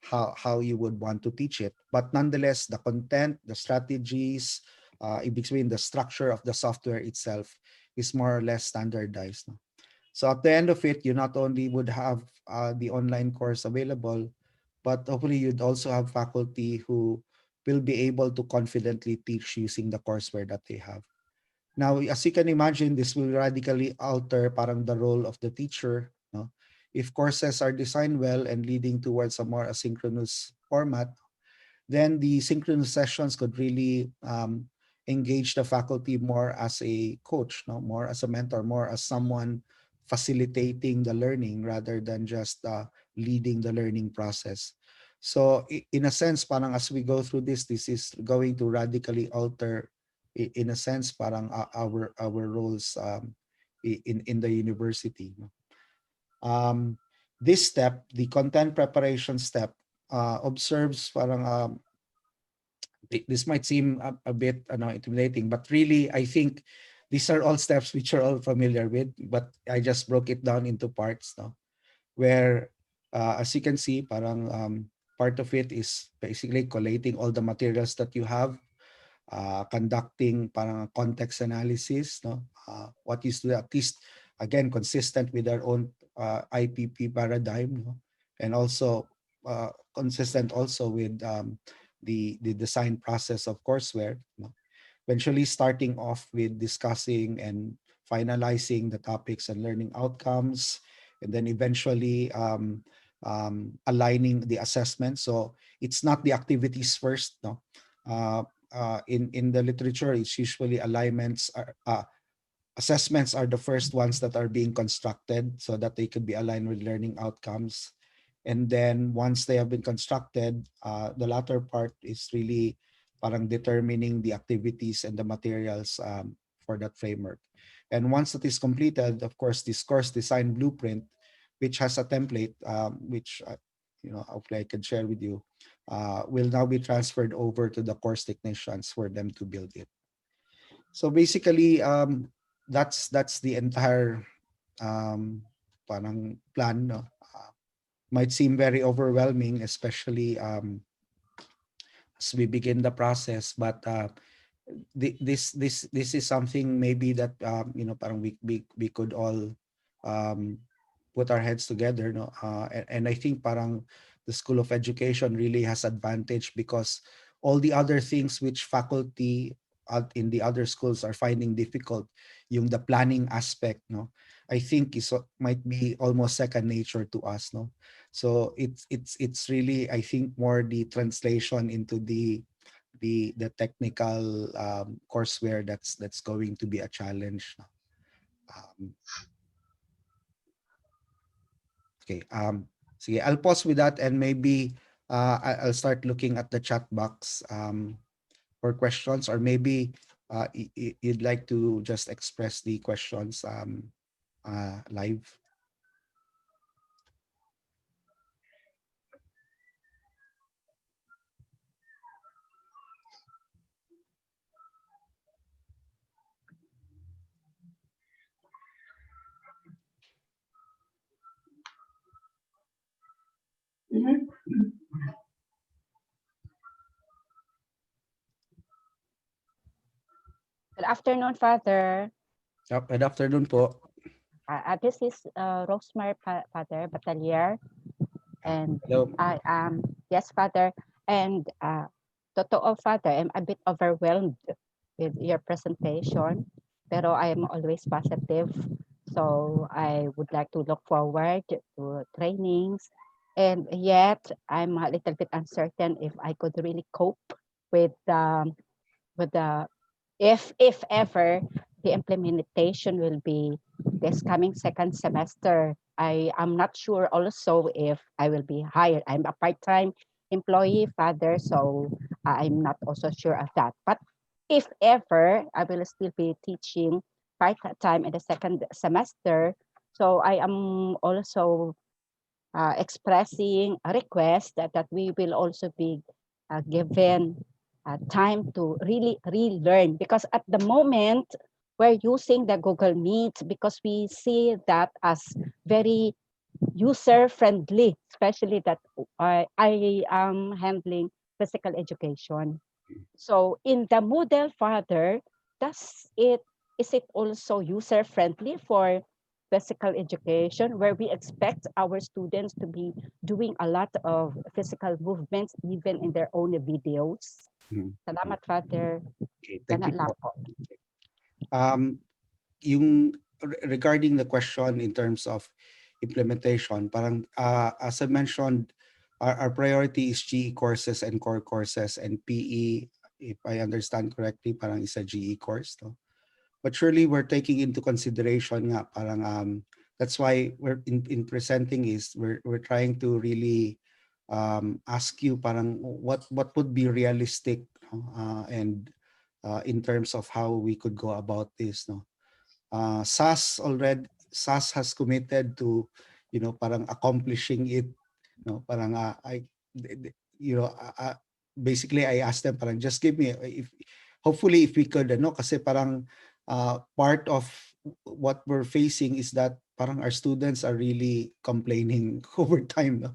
S1: how you would want to teach it. But nonetheless, the content, the strategies, in between the structure of the software itself is more or less standardized. No? So at the end of it, you not only would have the online course available, but hopefully you'd also have faculty who will be able to confidently teach using the courseware that they have. Now, as you can imagine, this will radically alter parang the role of the teacher. No? If courses are designed well and leading towards a more asynchronous format, then the synchronous sessions could really engage the faculty more as a coach, no, more as a mentor, more as someone facilitating the learning rather than just leading the learning process. So in a sense, parang as we go through this is going to radically alter, in a sense, parang our roles in the university. No? This step, the content preparation step, observes parang this might seem a bit intimidating, but really, I think these are all steps which are all familiar with, but I just broke it down into parts, no? Where, as you can see, parang part of it is basically collating all the materials that you have, conducting parang context analysis, no? What is to at least, again, consistent with our own IPP paradigm, no? And also consistent also with the design process of courseware, no? Eventually starting off with discussing and finalizing the topics and learning outcomes, and then eventually aligning the assessment. So it's not the activities first, no. In the literature, it's usually alignments are assessments are the first ones that are being constructed so that they could be aligned with learning outcomes. And then once they have been constructed, the latter part is really parang determining the activities and the materials for that framework. And once that is completed, of course, this course design blueprint, which has a template, which hopefully I can share with you, will now be transferred over to the course technicians for them to build it. So basically, that's the entire parang plan. No? Might seem very overwhelming, especially as we begin the process. But this is something maybe that parang we could all um, put our heads together, no. And I think parang the School of Education really has advantage because all the other things which faculty in the other schools are finding difficult, yung the planning aspect, no, I think is might be almost second nature to us, no. So it's really, I think, more the translation into the technical courseware that's going to be a challenge. Um, okay. Sige, I'll pause with that and maybe I'll start looking at the chat box for questions, or maybe you'd like to just express the questions live.
S2: Good afternoon, Father.
S1: Good afternoon po.
S2: This is Rosemary Father Batalier, and
S1: Hello.
S2: I am, yes, Father, and Totoo, Father, I'm a bit overwhelmed with your presentation, pero I am always positive. So I would like to look forward to trainings. And yet, I'm a little bit uncertain if I could really cope with the if ever the implementation will be this coming second semester. I am not sure also if I will be hired. I'm a part-time employee, Father, so I'm not also sure of that. But if ever I will still be teaching part-time in the second semester, so I am also expressing a request that we will also be given time to really relearn, because at the moment we're using the Google Meet because we see that as very user friendly, especially that I am handling physical education. So in the Moodle, Father, does it is it also user friendly for physical education, where we expect our students to be doing a lot of physical movements even in their own videos?
S1: Mhm. Mm.
S2: Salamat, Father.
S1: Okay, thank
S2: Kana
S1: you
S2: lang
S1: po.
S2: po.
S1: Um, yung regarding the question in terms of implementation, parang as I mentioned, our priority is GE courses and core courses, and PE, if I understand correctly, parang is a GE course, no? But surely we're taking into consideration nga parang that's why we're in presenting is we're trying to really ask you parang what would be realistic, no? And in terms of how we could go about this, no? SAS has committed to, parang accomplishing it, no? Parang you know, basically I asked them parang just give me if hopefully if we could, ano, kasi parang part of what we're facing is that parang our students are really complaining over time, no?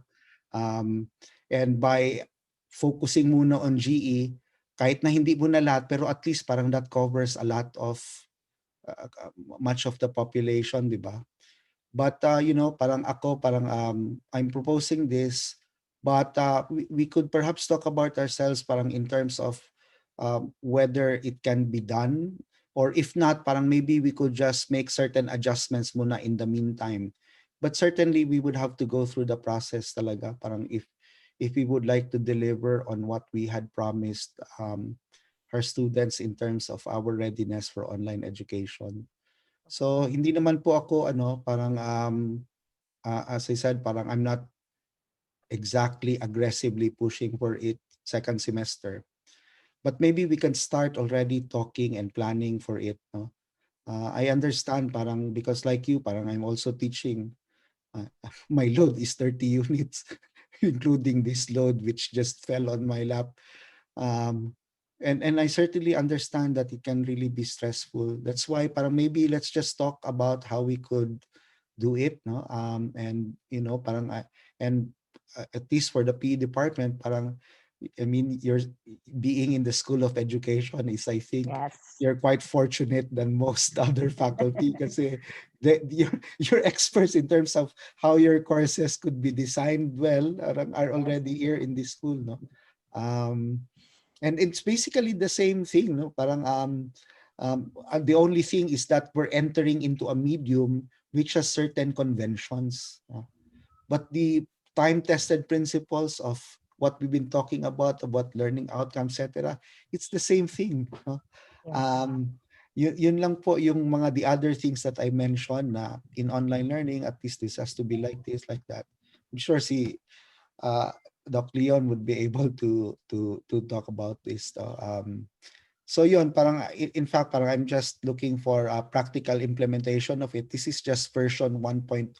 S1: Um, and by focusing muna on GE, kahit na hindi mo na lahat, pero at least parang that covers a lot of uh, uh, much of the population, di ba? But parang ako, parang I'm proposing this, but we could perhaps talk about ourselves parang in terms of whether it can be done, or if not, parang maybe we could just make certain adjustments muna in the meantime. But certainly we would have to go through the process talaga, parang if we would like to deliver on what we had promised our students in terms of our readiness for online education. So hindi naman po ako ano parang as I said, parang I'm not exactly aggressively pushing for it second semester. But maybe we can start already talking and planning for it, no? I understand parang because like you, parang I'm also teaching. Uh, my load is 30 units, including this load which just fell on my lap. Um, and I certainly understand that it can really be stressful. That's why parang maybe let's just talk about how we could do it, no? And parang and at least for the PE department, parang I mean, you're being in the School of Education is, I think,
S2: Yes.
S1: you're quite fortunate than most other faculty kasi you're experts in terms of how your courses could be designed well, are
S2: Yes.
S1: already here in this school, no? Um, and it's basically the same thing, no? Parang the only thing is that we're entering into a medium which has certain conventions, but the time-tested principles of what we've been talking about learning outcomes, etc., it's the same thing, no?
S2: Yes.
S1: Um, yun lang po yung mga the other things that I mentioned na in online learning, at least this has to be like this, like that. I'm sure si uh, Doc Leon would be able to talk about this. So yun, parang in fact, parang I'm just looking for a practical implementation of it. This is just version 1.0.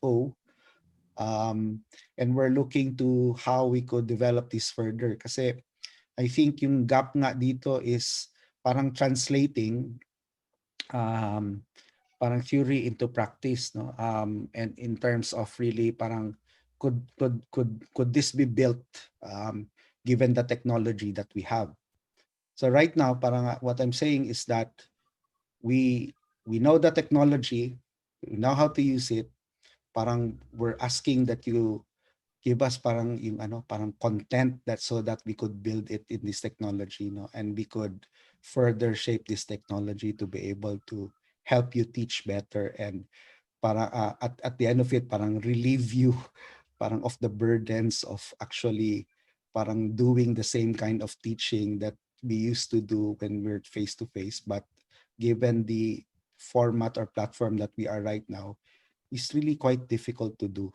S1: And we're looking to how we could develop this further. Kasi I think yung gap nga dito is parang translating um, parang theory into practice, no? And in terms of really parang could this be built given the technology that we have? So right now, parang what I'm saying is that we we know the technology, we know how to use it. Parang we're asking that give us parang yung parang content that so that we could build it in this technology, and we could further shape this technology to be able to help you teach better, and para at the end of it parang relieve you parang of the burdens of actually parang doing the same kind of teaching that we used to do when we're face to face, but given the format or platform that we are right now, is really quite difficult to do.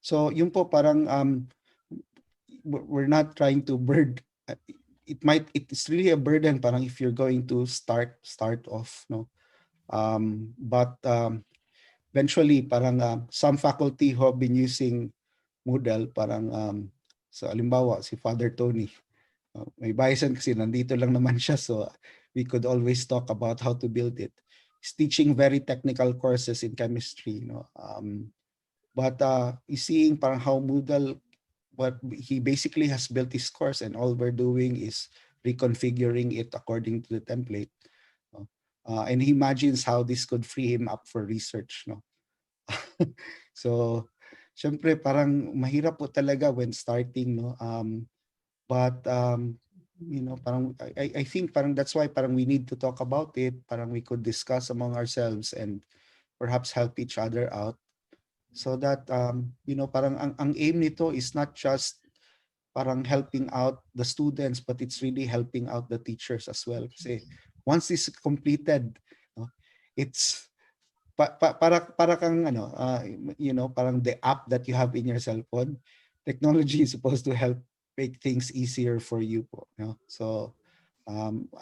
S1: So yun po parang we're not trying to it's really a burden parang if you're going to start off, no. But eventually parang some faculty who have been using Moodle parang so alimbawa si Father Tony, may biasan kasi nandito lang naman siya, so we could always talk about how to build it. He's teaching very technical courses in chemistry, but seeing parang how Moodle, what he basically has built his course, and all we're doing is reconfiguring it according to the template. And he imagines how this could free him up for research, no. So syempre parang mahirap po talaga when starting, no. But parang I think parang that's why parang we need to talk about it, parang we could discuss among ourselves and perhaps help each other out, so that parang ang aim nito is not just parang helping out the students, but it's really helping out the teachers as well, kasi once this is completed, no, it's para kang parang the app that you have in your cell phone. Technology is supposed to help make things easier for you po, no? So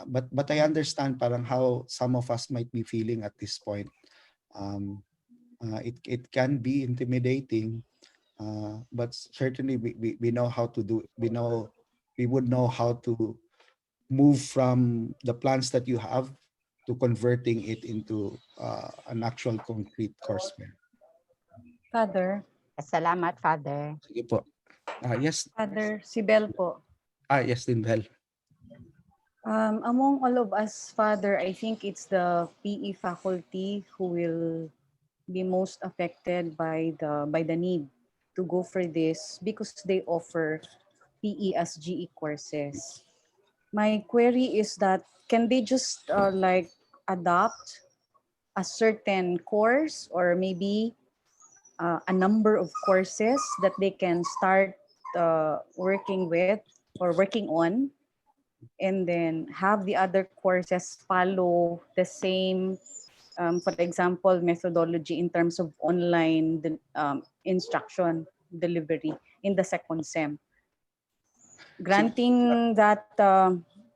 S1: but I understand parang how some of us might be feeling at this point. It can be intimidating, but certainly we know how to do. We would know how to move from the plans that you have to converting it into an actual concrete courseware.
S3: Father,
S2: Salamat, Father.
S1: Sige po. Yes.
S3: Father, si Bel po.
S1: Yes din, Bel.
S3: Among all of us, Father, I think it's the PE faculty who will be most affected by the need to go for this because they offer PE as GE courses. My query is that can they just like adopt a certain course or maybe a number of courses that they can start working with or working on, and then have the other courses follow the same, for example, methodology in terms of online instruction delivery in the second sem. Granting that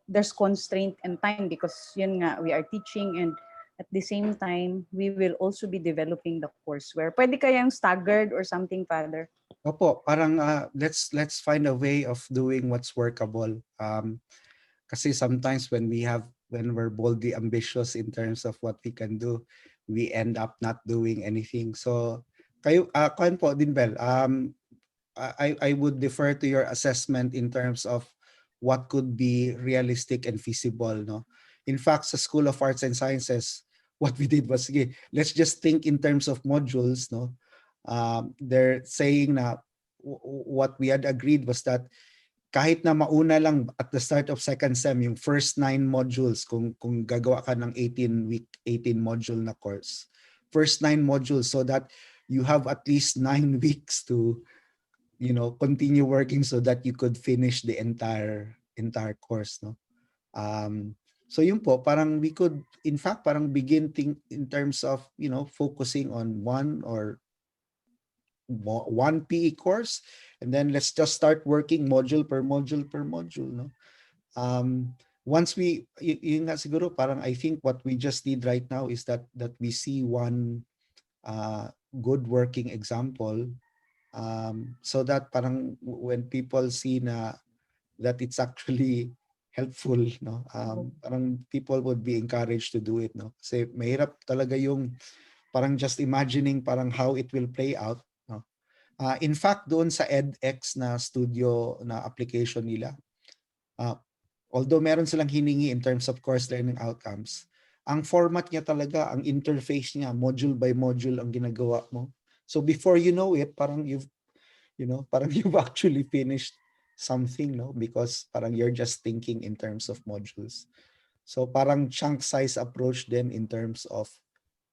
S3: there's constraint and time because yun nga, we are teaching and at the same time, we will also be developing the courseware. Pwede kayang staggered or something, Father?
S1: Opo, parang let's find a way of doing what's workable. Kasi sometimes when we're boldly ambitious in terms of what we can do, we end up not doing anything. So kayo po din, Bel, I would defer to your assessment in terms of what could be realistic and feasible, no. In fact, sa School of Arts and Sciences, what we did was, sige, let's just think in terms of modules, no. They're saying na what we had agreed was that kahit na mauna lang at the start of second sem yung first 9 modules, kung gagawa ka ng 18 module na course, first 9 modules, so that you have at least 9 weeks to continue working so that you could finish the entire course, no. So yun po, parang we could in fact parang begin in terms of focusing on one PE course, and then let's just start working module per module per module, no. Once yun nga siguro parang I think what we just need right now is that we see one good working example, so that parang when people see that it's actually helpful, no, parang people would be encouraged to do it, no. Kasi mahirap talaga yung parang just imagining parang how it will play out, no. In fact, doon sa edX na studio na application nila, although meron silang hiningi in terms of course learning outcomes, ang format niya talaga, ang interface niya, module by module ang ginagawa mo. So before you know it, parang parang you've actually finished something, no? Because parang you're just thinking in terms of modules. So parang chunk size approach din in terms of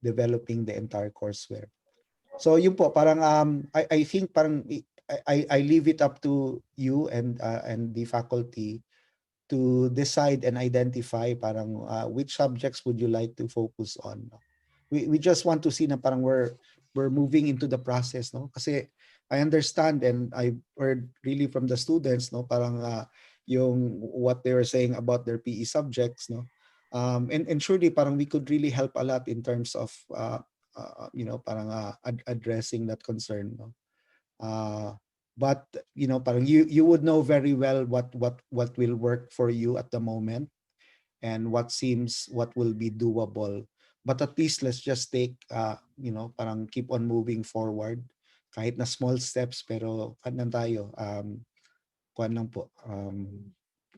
S1: developing the entire courseware. So yun po, parang I think parang I leave it up to you and the faculty to decide and identify parang which subjects would you like to focus on. No? We just want to see na parang we're moving into the process, no? Kasi I understand and I heard really from the students, no, parang yung what they were saying about their PE subjects, no. And surely parang we could really help a lot in terms of parang addressing that concern, no. But parang you would know very well what will work for you at the moment and what will be doable. But at least let's just take parang keep on moving forward kahit na small steps, pero ano tayo, kuan lang po,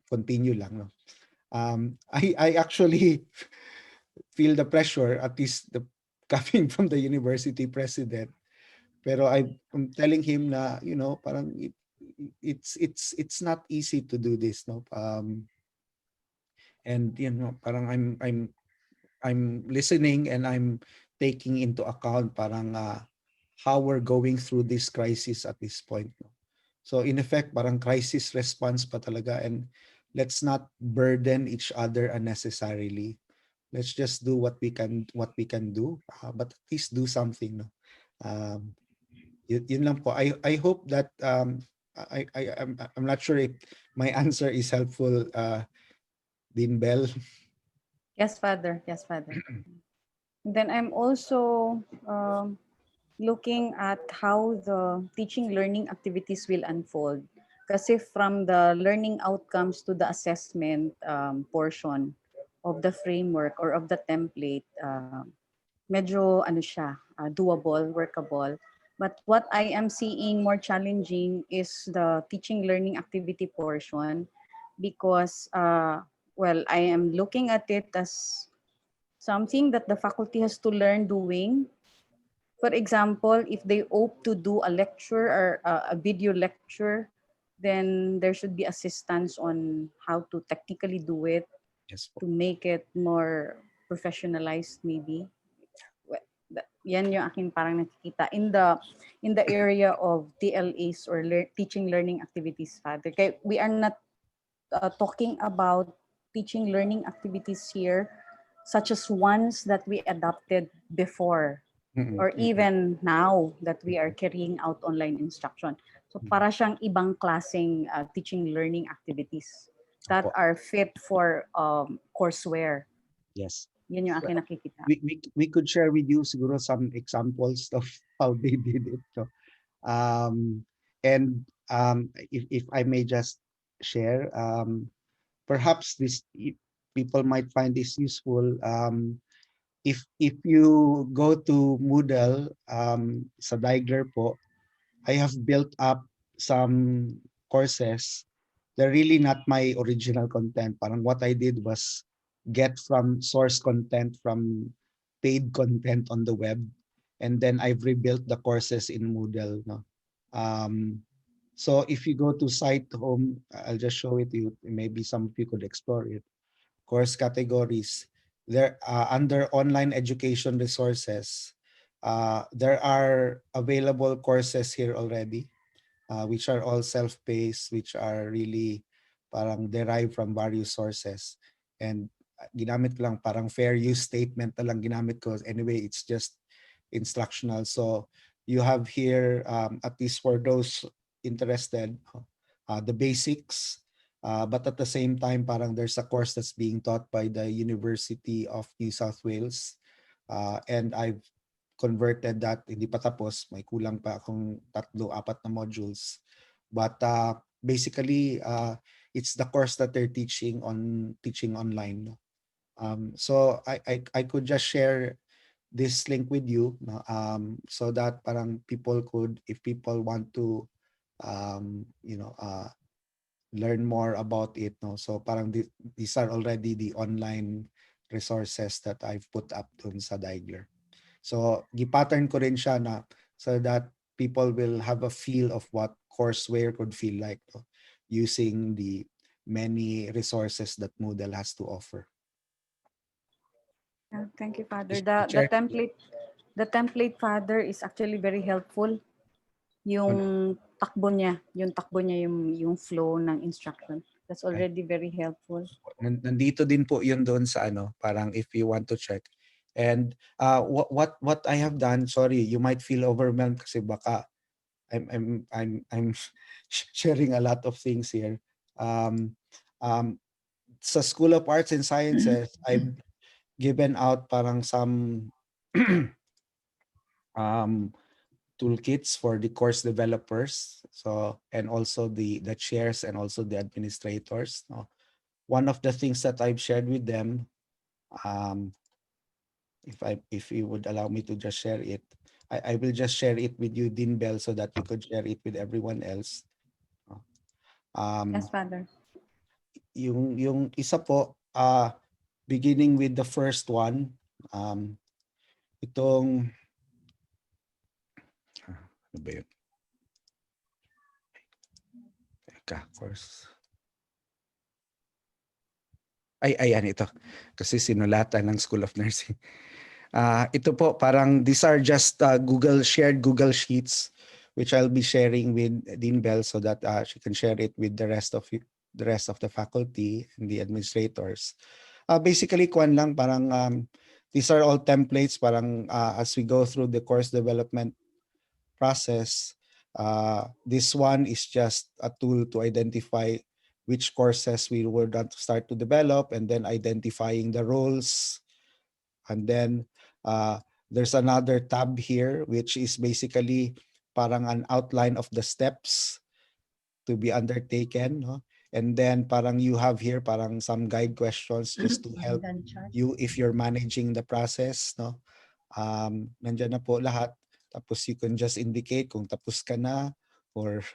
S1: continue lang, no. I actually feel the pressure, at least the coming from the university president. Pero I'm telling him na, parang it's not easy to do this, no. And parang I'm listening and I'm taking into account parang how we're going through this crisis at this point, no? So in effect, parang crisis response pa talaga, and let's not burden each other unnecessarily. Let's just do what we can do, but at least do something, no. Yun lang po. I hope that I'm not sure if my answer is helpful, Din Bell.
S3: Yes, Father. Yes, Father. Then I'm also looking at how the teaching learning activities will unfold. Kasi from the learning outcomes to the assessment portion of the framework or of the template, medyo ano siya, doable, workable. But what I am seeing more challenging is the teaching learning activity portion because, well, I am looking at it as something that the faculty has to learn doing. For example, if they opt to do a lecture or a video lecture, then there should be assistance on how to technically do it
S1: Yes po.
S3: to make it more professionalized maybe. Yan yung akin parang nakikita in the area of TLAs or teaching learning activities, Father. Kaya we are not talking about teaching learning activities here such as ones that we adopted before
S1: Mm,
S3: or
S1: mm,
S3: even now that we are carrying out online instruction. So
S1: mm.
S3: para siyang ibang klaseng teaching learning activities that
S1: Opo.
S3: are fit for courseware.
S1: Yes.
S3: Yun yung
S1: So,
S3: akin nakikita.
S1: we could share with you siguro some examples of how they did it. So, and if I may just share, perhaps people might find this useful. If you go to Moodle, sa Diagler po, I have built up some courses. They're really not my original content. Parang what I did was get from source content from paid content on the web, and then I've rebuilt the courses in Moodle. No, so if you go to site home, I'll just show it to you. Maybe some of you could explore it. Course categories. There under online education resources, there are available courses here already, which are all self-paced, which are really parang derived from various sources. And ginamit ko lang parang fair use statement na lang ginamit ko. Anyway, it's just instructional. So you have here, at least for those interested, the basics. But at the same time, parang there's a course that's being taught by the University of New South Wales. And I've converted that, hindi pa tapos, may kulang pa akong 3-4 na modules. But basically, it's the course that they're teaching online. No? So I could just share this link with you, no? So that parang people could, if people want to, learn more about it, no? So parang these are already the online resources that I've put up dun sa Diagler. So, gi-pattern ko rin siya na so that people will have a feel of what courseware could feel like, using the many resources that Moodle has to offer.
S3: Yeah, thank you, Father.
S1: Just
S3: The
S1: check.
S3: template, Father, is actually very helpful. Yung takbo niya yung flow ng instruction. That's already very helpful.
S1: Nandito din po yun doon sa parang if you want to check. And what I have done, sorry, you might feel overwhelmed kasi baka I'm sharing a lot of things here. Um, um, sa School of Arts and Sciences, I've given out parang some toolkits for the course developers. So, and also the chairs and also the administrators. No? One of the things that I've shared with them, um, if you would allow me to just share it, I will just share it with you, Dean Bell, so that you could share it with everyone else.
S3: Yes, Father.
S1: Yung isa po, beginning with the first one, itong ano ba yun? Teka, course. Ayan ito. Kasi sinulatan ng School of Nursing. Ito po, parang these are just shared Google Sheets which I'll be sharing with Dean Bell so that she can share it with the rest of the faculty and the administrators. Basically, kuan lang, parang these are all templates, parang as we go through the course development process, this one is just a tool to identify which courses we would want to start to develop, and then identifying the roles. And then there's another tab here, which is basically parang an outline of the steps to be undertaken. No? And then parang you have here parang some guide questions just to help you if you're managing the process. No? Nandyan na po lahat. Tapos you can just indicate kung tapos ka na or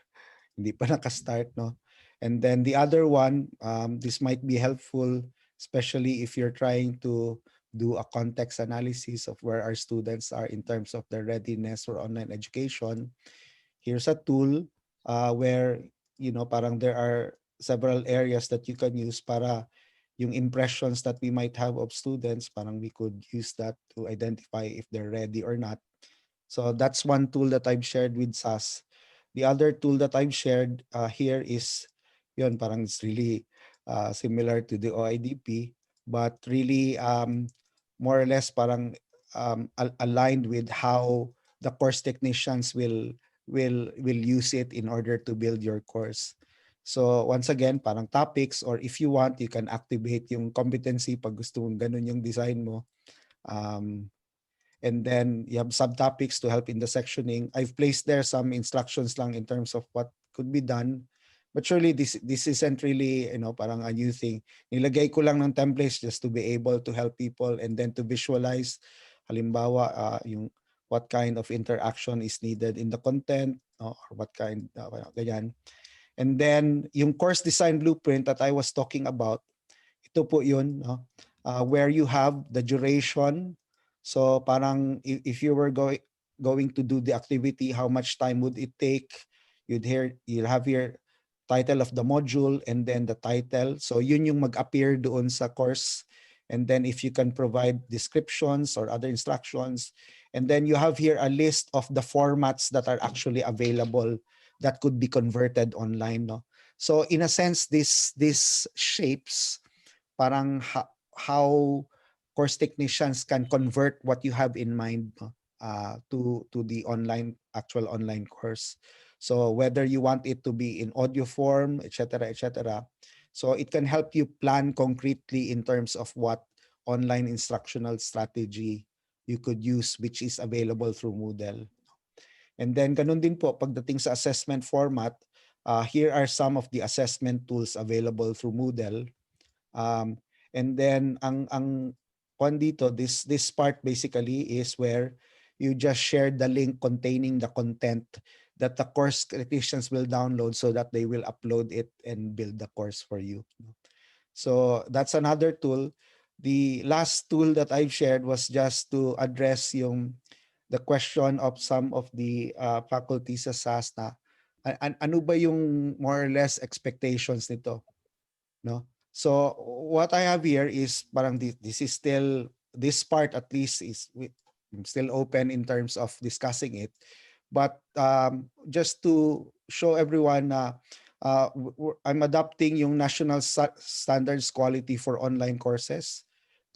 S1: hindi pa nakastart, no? And then the other one, this might be helpful, especially if you're trying to do a context analysis of where our students are in terms of their readiness for online education. Here's a tool where, parang there are several areas that you can use para yung impressions that we might have of students, parang we could use that to identify if they're ready or not. So that's one tool that I've shared with SAS. The other tool that I've shared here is, yun, parang it's really similar to the OIDP, but really more or less parang aligned with how the course technicians will use it in order to build your course. So once again, parang topics, or if you want, you can activate yung competency pag gusto mong ganun yung design mo. And then you have subtopics to help in the sectioning. I've placed there some instructions lang in terms of what could be done. But surely this isn't really, parang a new thing. Nilagay ko lang ng templates just to be able to help people and then to visualize, halimbawa, yung what kind of interaction is needed in the content, or what kind, ganyan. And then yung course design blueprint that I was talking about, ito po yun, where you have the duration. So parang if you were going to do the activity, how much time would it take? You'll have your title of the module and then the title. So yun yung mag-appear doon sa course. And then if you can provide descriptions or other instructions. And then you have here a list of the formats that are actually available that could be converted online. No? So in a sense, this shapes parang how course technicians can convert what you have in mind to the actual online course. So whether you want it to be in audio form, etc., etc. So it can help you plan concretely in terms of what online instructional strategy you could use, which is available through Moodle. And then ganun din po pagdating sa assessment format, here are some of the assessment tools available through Moodle. And then ang dito, this part basically is where you just share the link containing the content that the course technicians will download so that they will upload it and build the course for you. So that's another tool. The last tool that I've shared was just to address yung the question of some of the faculties sa SAS na ano ba yung more or less expectations nito, no? So what I have here is parang this is still, this part at least is still open in terms of discussing it, but just to show everyone na I'm adopting yung national standards quality for online courses.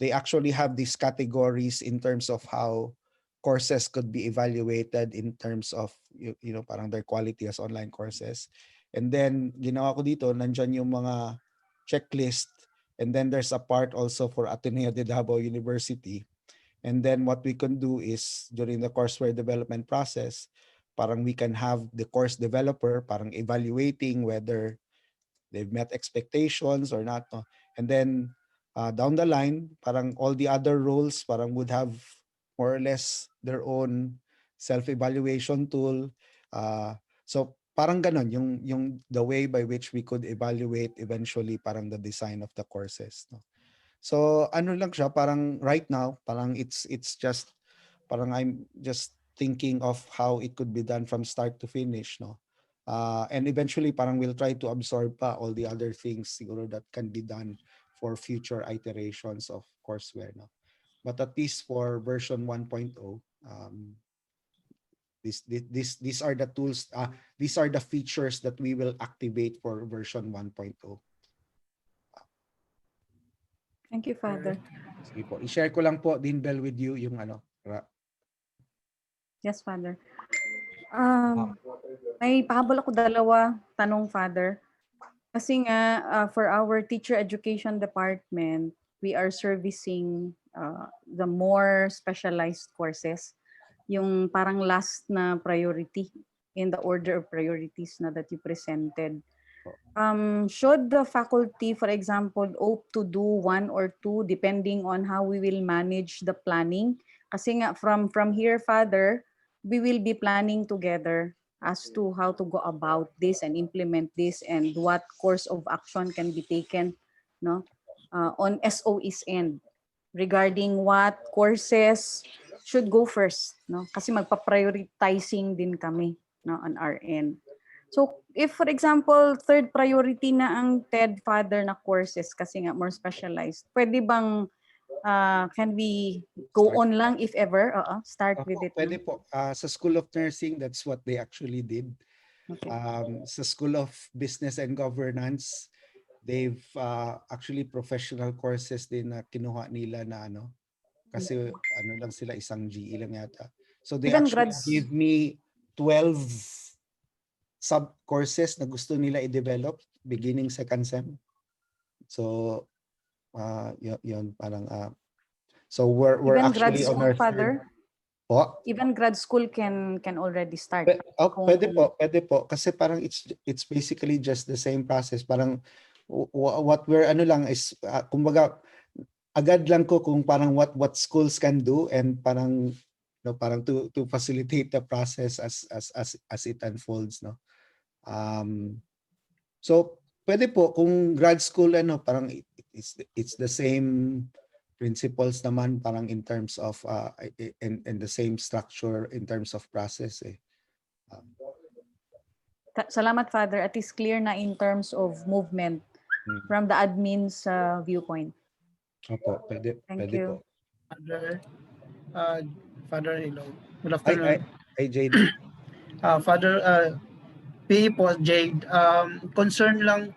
S1: They actually have these categories in terms of how courses could be evaluated in terms of you know parang their quality as online courses. And then ginawa ko dito, nandyan yung mga checklist, and then there's a part also for Ateneo de Davao University. And then what we can do is during the courseware development process, parang we can have the course developer parang evaluating whether they've met expectations or not, no? And then down the line, parang all the other roles parang would have more or less their own self-evaluation tool. So parang ganon yung the way by which we could evaluate eventually parang the design of the courses, no? So ano lang siya, parang right now, parang it's just parang I'm just thinking of how it could be done from start to finish, no? And eventually parang we'll try to absorb pa all the other things siguro that can be done for future iterations of courseware, no? But at least for version 1.0, these are the tools, these are the features that we will activate for version 1.0.
S3: Thank you, Father.
S1: Sige po. I-share ko lang po din Bell with you yung ano.
S3: Yes, Father. May pahabol ako dalawa tanong, Father. Kasi nga, for our teacher education department, we are servicing the more specialized courses. Yung parang last na priority in the order of priorities na that you presented. Should the faculty, for example, opt to do one or two depending on how we will manage the planning? Kasi nga from here, Father, we will be planning together as to how to go about this and implement this and what course of action can be taken, no, on SOE's end regarding what courses should go first, no? Kasi magpa-prioritizing din kami, no, on our end. So if for example, third priority na ang TED Father na courses kasi nga more specialized, pwede bang can we go on lang if ever? Start with it.
S1: Pwede po. Sa School of Nursing, that's what they actually did.
S3: Okay.
S1: Sa School of Business and Governance, they've actually professional courses din na kinuha nila na ano. Kasi ano lang sila, isang GE lang yata. So they
S3: Even
S1: actually
S3: grads-
S1: give me 12 sub-courses na gusto nila i-develop beginning second sem. So, yun parang, so we're
S3: even
S1: actually
S3: grad
S1: on
S3: school,
S1: our
S3: Father?
S1: Po?
S3: Even grad school can already start.
S1: Pwede po. Kasi parang it's basically just the same process. Parang what we're ano lang is, kumbaga, agad lang ko kung parang what schools can do and parang no, parang to facilitate the process as it unfolds, no. So pwede po kung grad school ano, parang it's the same principles naman parang in terms of and the same structure in terms of process eh.
S3: Salamat, Father. At least clear na in terms of movement from the admin's viewpoint.
S1: Opo, pwede
S3: you.
S1: po.
S4: Father, hello. Good afternoon.
S1: Ay Jade.
S4: Father, PE po, Jade. Concern lang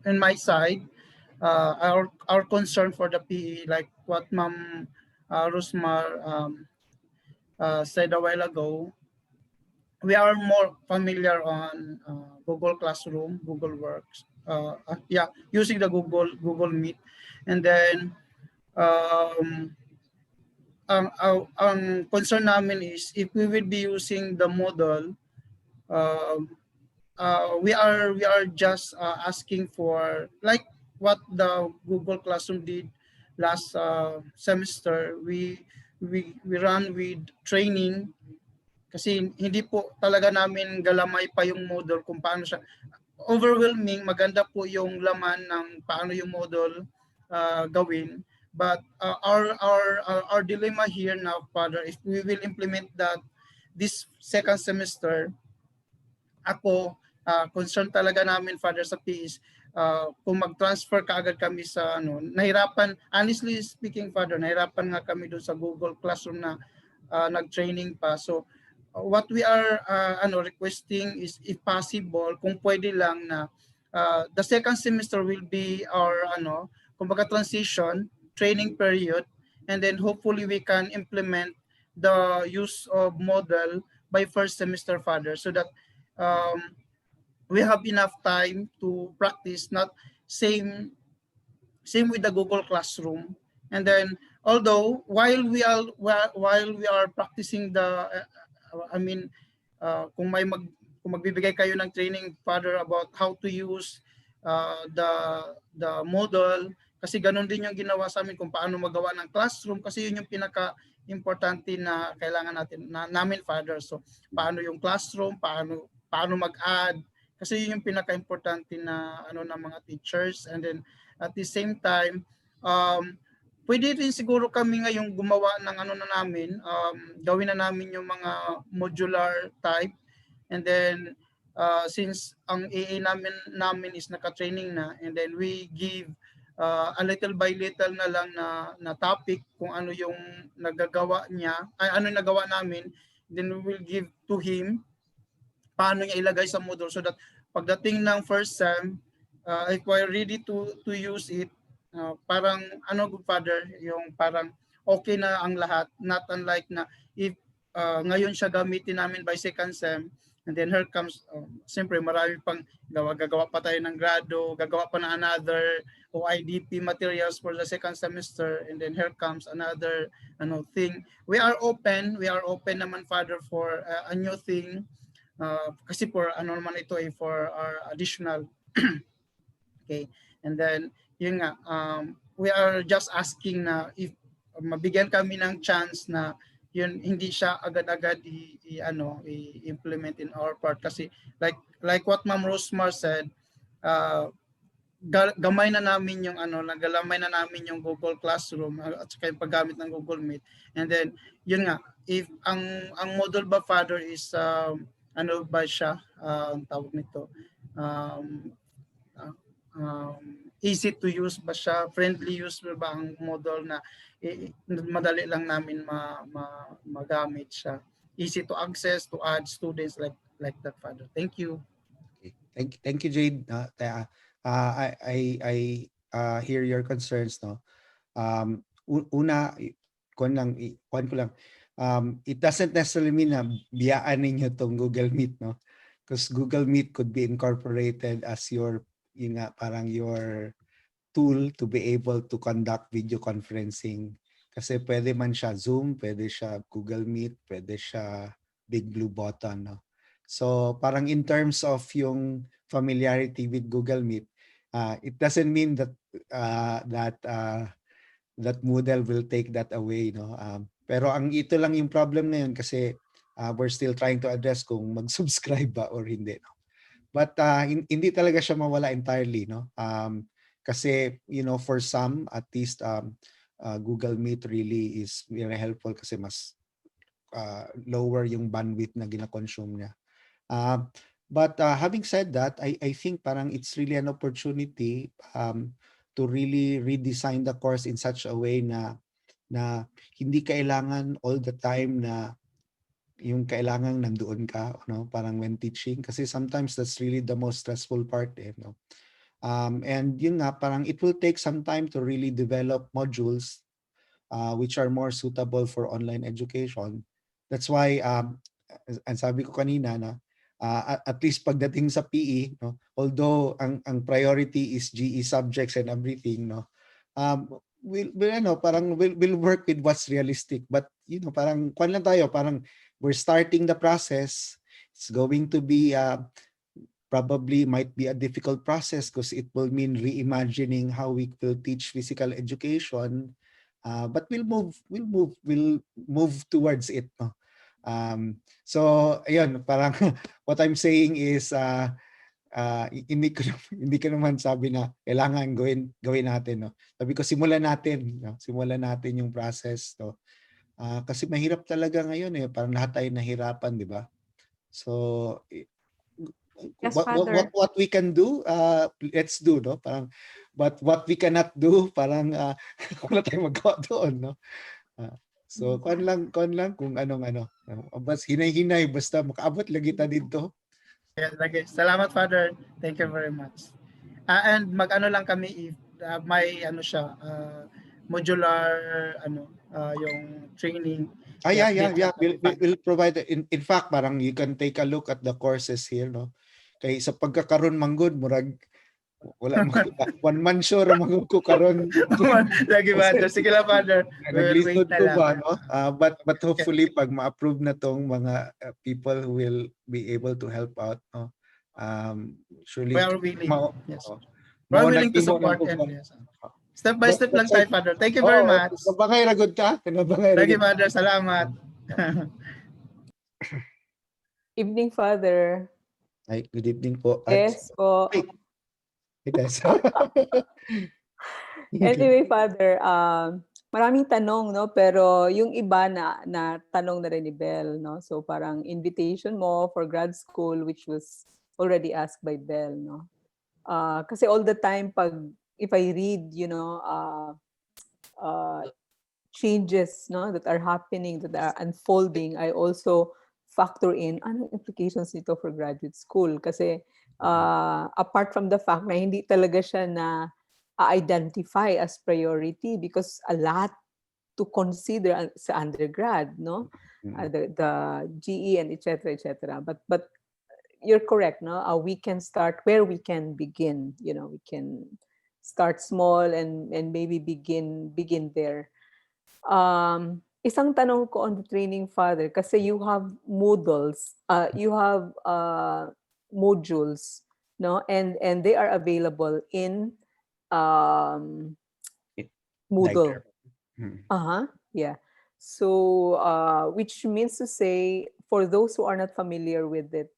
S4: in my side, our concern for the PE, like what Ma'am Rosmar said a while ago, we are more familiar on Google Classroom, Google Works, using the Google Meet, and then ang concern namin is if we will be using the model, we are just asking for like what the Google Classroom did last semester. We run with training kasi hindi po talaga namin galamay pa yung model kung paano siya. Overwhelming, maganda po yung laman ng paano yung model gawin. But our dilemma here now, Father, if we will implement that this second semester, ako, concern talaga namin, Father, sa PIS, kung mag-transfer kaagad kami sa ano, nahirapan, honestly speaking, Father, nahirapan nga kami doon sa Google Classroom na nag-training pa. So, what we are requesting is, if possible, kung pwede lang na the second semester will be our kumbaga transition training period, and then hopefully we can implement the use of model by first semester, Father, so that um, we have enough time to practice, not same same with the Google Classroom. And then, although while we are practicing the I mean kung kung magbibigay kayo ng training, Father, about how to use the model, kasi ganun din yung ginawa sa amin kung paano magawa ng classroom, kasi yun yung pinaka importante na kailangan namin, Father. So paano yung classroom, paano mag-add, kasi yun yung pinaka-importante na ng mga teachers. And then at the same time, pwede rin siguro kami ngayong gumawa ng na namin, gawin na namin yung mga modular type. And then since ang AA namin is naka-training na, and then we give a little by little na lang na topic kung ano yung nagagawa niya, ano yung nagawa namin, then we will give to him paano niya ilagay sa Moodle, so that pagdating ng first sem, if we're ready to use it, parang good, Father, yung parang okay na ang lahat, not unlike na if ngayon siya gamitin namin by second sem, and then here comes, siyempre marami pang gagawa pa tayo ng grado, gagawa pa ng another OIDP materials for the second semester, and then here comes another thing. We are open naman, Father, for a new thing. Kasi for naman ito ay for our additional okay. And then yun nga, we are just asking na if mabigyan kami ng chance na yun hindi siya agad-agad i-implement in our part, kasi like what Ma'am Rosmar said, gamay na namin yung nagalamay na namin yung Google Classroom at saka yung paggamit ng Google Meet. And then yun nga, if ang model ba, Father, is ba siya, ang tawag nito, easy to use ba siya, friendly use ba ang model na madali lang namin magamit siya, easy to access, to add students, like that, Father. Thank you.
S1: Okay. Thank you, Jade. I hear your concerns, no. Una, kuan ko lang. It doesn't necessarily mean na biyaan ninyo tong Google Meet, no? Because Google Meet could be incorporated as your parang your tool to be able to conduct video conferencing. Kasi pwede man siya Zoom, pwede siya Google Meet, pwede siya Big Blue Button, no? So parang in terms of yung familiarity with Google Meet, it doesn't mean that that Moodle will take that away, no. Pero ang ito lang yung problem ngayon, kasi we're still trying to address kung mag-subscribe ba or hindi, no. But hindi talaga siya mawala entirely, no. Kasi for some, at least Google Meet really is very helpful kasi mas lower yung bandwidth na gina-consume niya. But having said that, I think parang it's really an opportunity to really redesign the course in such a way na hindi kailangan all the time na yung kailangan nandoon ka, no, parang when teaching, kasi sometimes that's really the most stressful part, no. And yun nga, parang it will take some time to really develop modules which are more suitable for online education. That's why ang sabi ko kanina na at least pagdating sa PE, no, although ang priority is GE subjects and everything, no, we'll work with what's realistic, but parang kwan lang tayo, parang we're starting the process. It's going to be probably might be a difficult process because it will mean reimagining how we will teach physical education, but we'll move towards it, no? So ayun, parang what I'm saying is hindi ko hindi ko naman sabi na kailangan gawin natin, no. Sabi ko simulan natin, no? Simulan natin yung process, no. Kasi mahirap talaga ngayon eh, parang lahat tayo nahirapan, di ba? So
S3: Yes, Father.
S1: what we can do, let's do, no? Parang but what we cannot do, parang wala tayong magawa doon, no? So kuan lang kung anong ano. Bas hinay-hinay basta makaabot lagi ta dito.
S4: Yes, lagi. Salamat, Father. Thank you very much. And mag-ano lang kami if may ano siya, modular yung training.
S1: Yeah.
S4: I-update lang kami.
S1: We'll provide in fact parang you can take a look at the courses here, no. Kay sa pagkakaroon manggod murag wala one man sure magud ko karon.
S4: Lagi, Father. Sige lang, Father. We'll wait
S1: Naglisod
S4: na
S1: ko
S4: lang.
S1: ba, no? But hopefully pag ma-approve na tong mga people who will be able to help out, no. Surely
S4: We are willing. Yes. We are willing to support and yes. Step by step lang tayo, Father. Thank you very much.
S1: Nabangay ragod ka. Nabangay
S4: Lagi,
S1: ragod.
S4: Father. Salamat.
S5: Evening, Father.
S1: Ay, good evening po.
S5: Yes po.
S1: Hey guys.
S5: Anyway, Father, maraming tanong, no? Pero yung iba na tanong na rin ni Bell, no? So parang invitation mo for grad school, which was already asked by Bell, no? Kasi all the time, if I read, changes, no, that are happening, that are unfolding, I also factor in anong implications nito for graduate school. Kasi apart from the fact na hindi talaga siya na identify as priority because a lot to consider sa undergrad, no? The GE and etc. But you're correct, no? We can start where we can begin. We can start small and maybe begin there. Isang tanong ko on the training, Father, kasi you have modules, modules, no? And they are available in Moodle. Yeah. So which means to say, for those who are not familiar with it,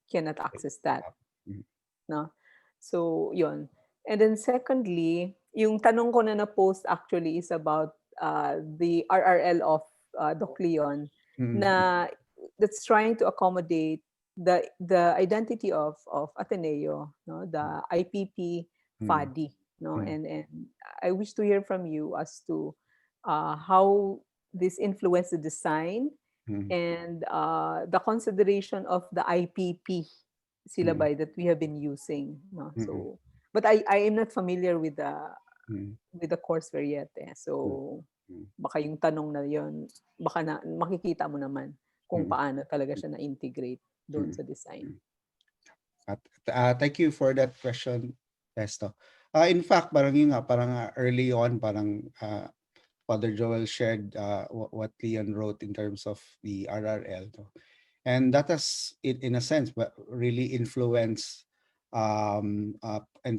S5: cannot access that. No? So yun. And then secondly, yung tanong ko na-post actually is about the RRL of Doc Leon na that's trying to accommodate the identity of Ateneo, no, the IPP FADI, no, and I wish to hear from you as to how this influenced the design and the consideration of the IPP syllabi that we have been using, no. So, but I am not familiar with the courseware yet, so baka yung tanong na yon, baka makikita mo naman kung paano talaga siya na-integrate doon sa design.
S1: Thank you for that question, Testo. In fact, parang early on, parang Father Joel shared what Leon wrote in terms of the RRL. And that has, in a sense, really influenced and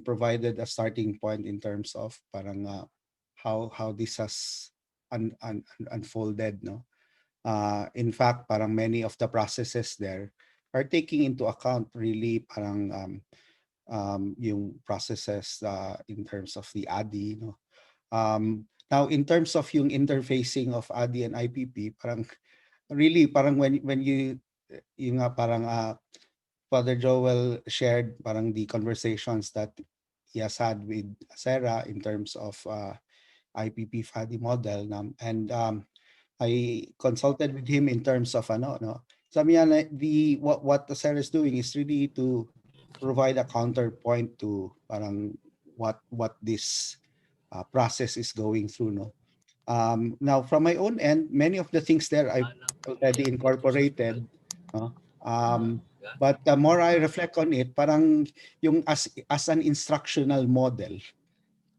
S1: provided a starting point in terms of parang how this has unfolded, no. In fact, parang many of the processes there are taking into account really parang yung processes in terms of the ADI, no. Now in terms of yung interfacing of ADI and IPP, parang really parang when you yung parang Father Joel shared parang the conversations that he has had with Sarah in terms of IPP FADI model, and I consulted with him in terms of no. Sabi niya what Sarah is doing is really to provide a counterpoint to parang what this process is going through, no. Now from my own end, many of the things there I've already incorporated, no. But the more I reflect on it, parang yung as an instructional model,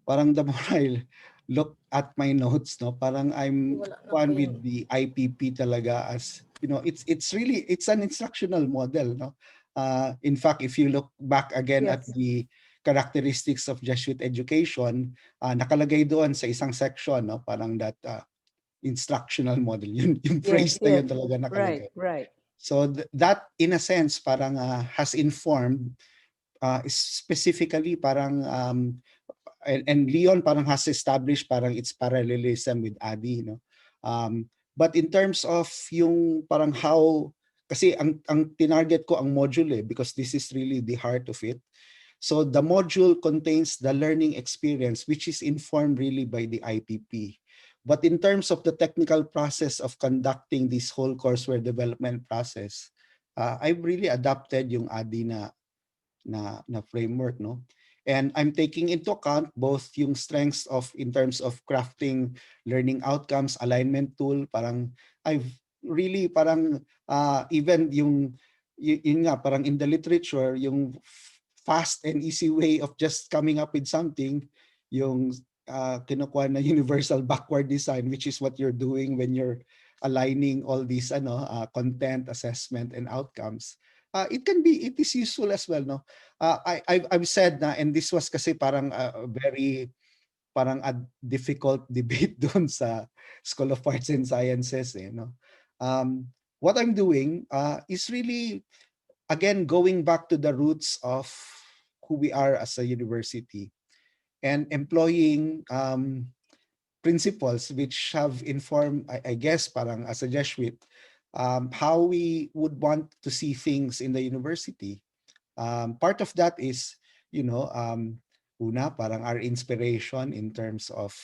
S1: parang the more I look at my notes, no, parang I'm one with the IPP talaga as, it's really, it's an instructional model, no. In fact, if you look back again at the characteristics of Jesuit education, nakalagay doon sa isang section, no, parang that instructional model, yung phrase na yun talaga nakalagay.
S5: Right.
S1: So that in a sense parang has informed specifically parang and Leon parang has established parang its parallelism with ADI, no? But in terms of yung parang how, kasi ang tinarget ko ang module because this is really the heart of it. So the module contains the learning experience which is informed really by the IPP. But in terms of the technical process of conducting this whole courseware development process, I've really adapted yung ADI na framework, no? And I'm taking into account both yung strengths of in terms of crafting learning outcomes, alignment tool, parang I've really parang even yun nga parang in the literature yung fast and easy way of just coming up with something, yung kinukuha na universal backward design, which is what you're doing when you're aligning all these content, assessment, and outcomes. It is useful as well, no? I've said na, and this was kasi parang very parang a difficult debate doon sa School of Arts and Sciences, no? What I'm doing is really again going back to the roots of who we are as a university and employing principles which have informed, I guess, parang as a Jesuit, how we would want to see things in the university. Part of that is, una, parang our inspiration in terms of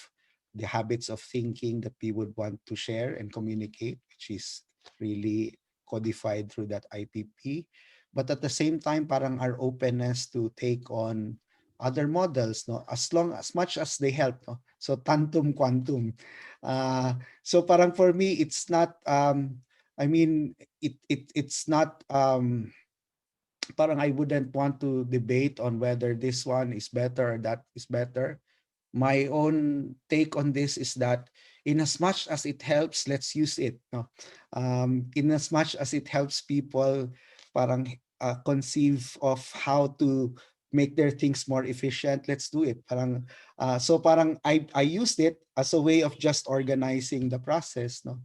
S1: the habits of thinking that we would want to share and communicate, which is really codified through that IPP. But at the same time, parang our openness to take on other models, no, as much as they help, no. So tantum quantum. So parang for me, it's not. I mean, it's not. Parang I wouldn't want to debate on whether this one is better or that is better. My own take on this is that in as much as it helps, let's use it. No? In as much as it helps people parang conceive of how to make their things more efficient, let's do it. Parang, so parang I used it as a way of just organizing the process. No?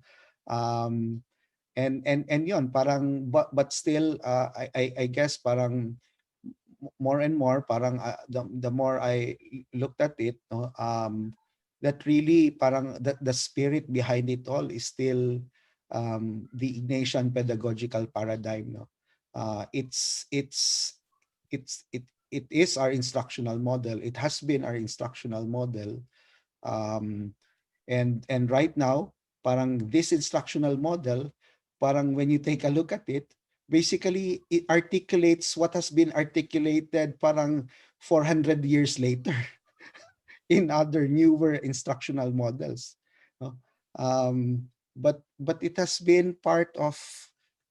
S1: And yon parang but still I guess parang more and more parang the more I looked at it, no, that really parang the spirit behind it all is still the Ignatian pedagogical paradigm, no. It is our instructional model. It has been our instructional model. And right now, parang this instructional model, parang when you take a look at it, basically it articulates what has been articulated parang 400 years later in other newer instructional models. No? But it has been part of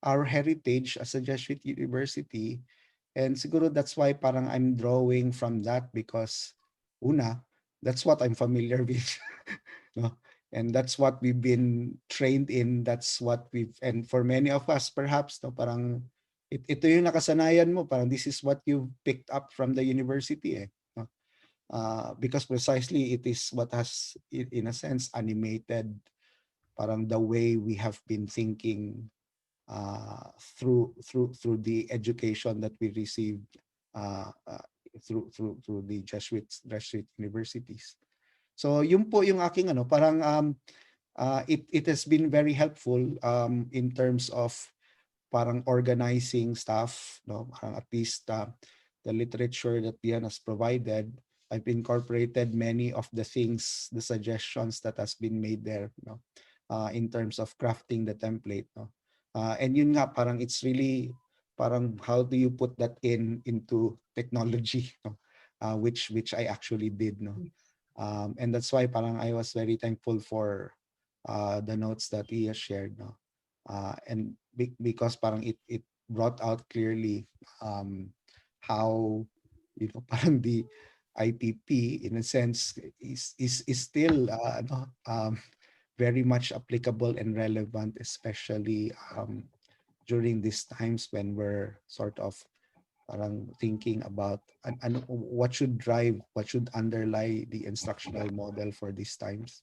S1: our heritage as a Jesuit university, and siguro that's why parang I'm drawing from that because una, that's what I'm familiar with. No? And that's what we've been trained in. That's what and for many of us perhaps, no, parang ito yung nakasanayan mo, parang this is what you picked up from the university, no? Because precisely it is what has, in a sense, animated parang the way we have been thinking through the education that we received through the Jesuit universities. So yun po yung aking parang it has been very helpful in terms of parang organizing stuff, no, parang at least the literature that Dian has provided, I've incorporated many of the things, the suggestions that has been made there, no, in terms of crafting the template, no. And yun nga parang it's really parang how do you put that into technology, no? Which I actually did, no. And that's why parang I was very thankful for the notes that he has shared, no. And because parang it brought out clearly how parang the IPP in a sense is still very much applicable and relevant, especially during these times when we're sort of parang thinking about what should underlie the instructional model for these times.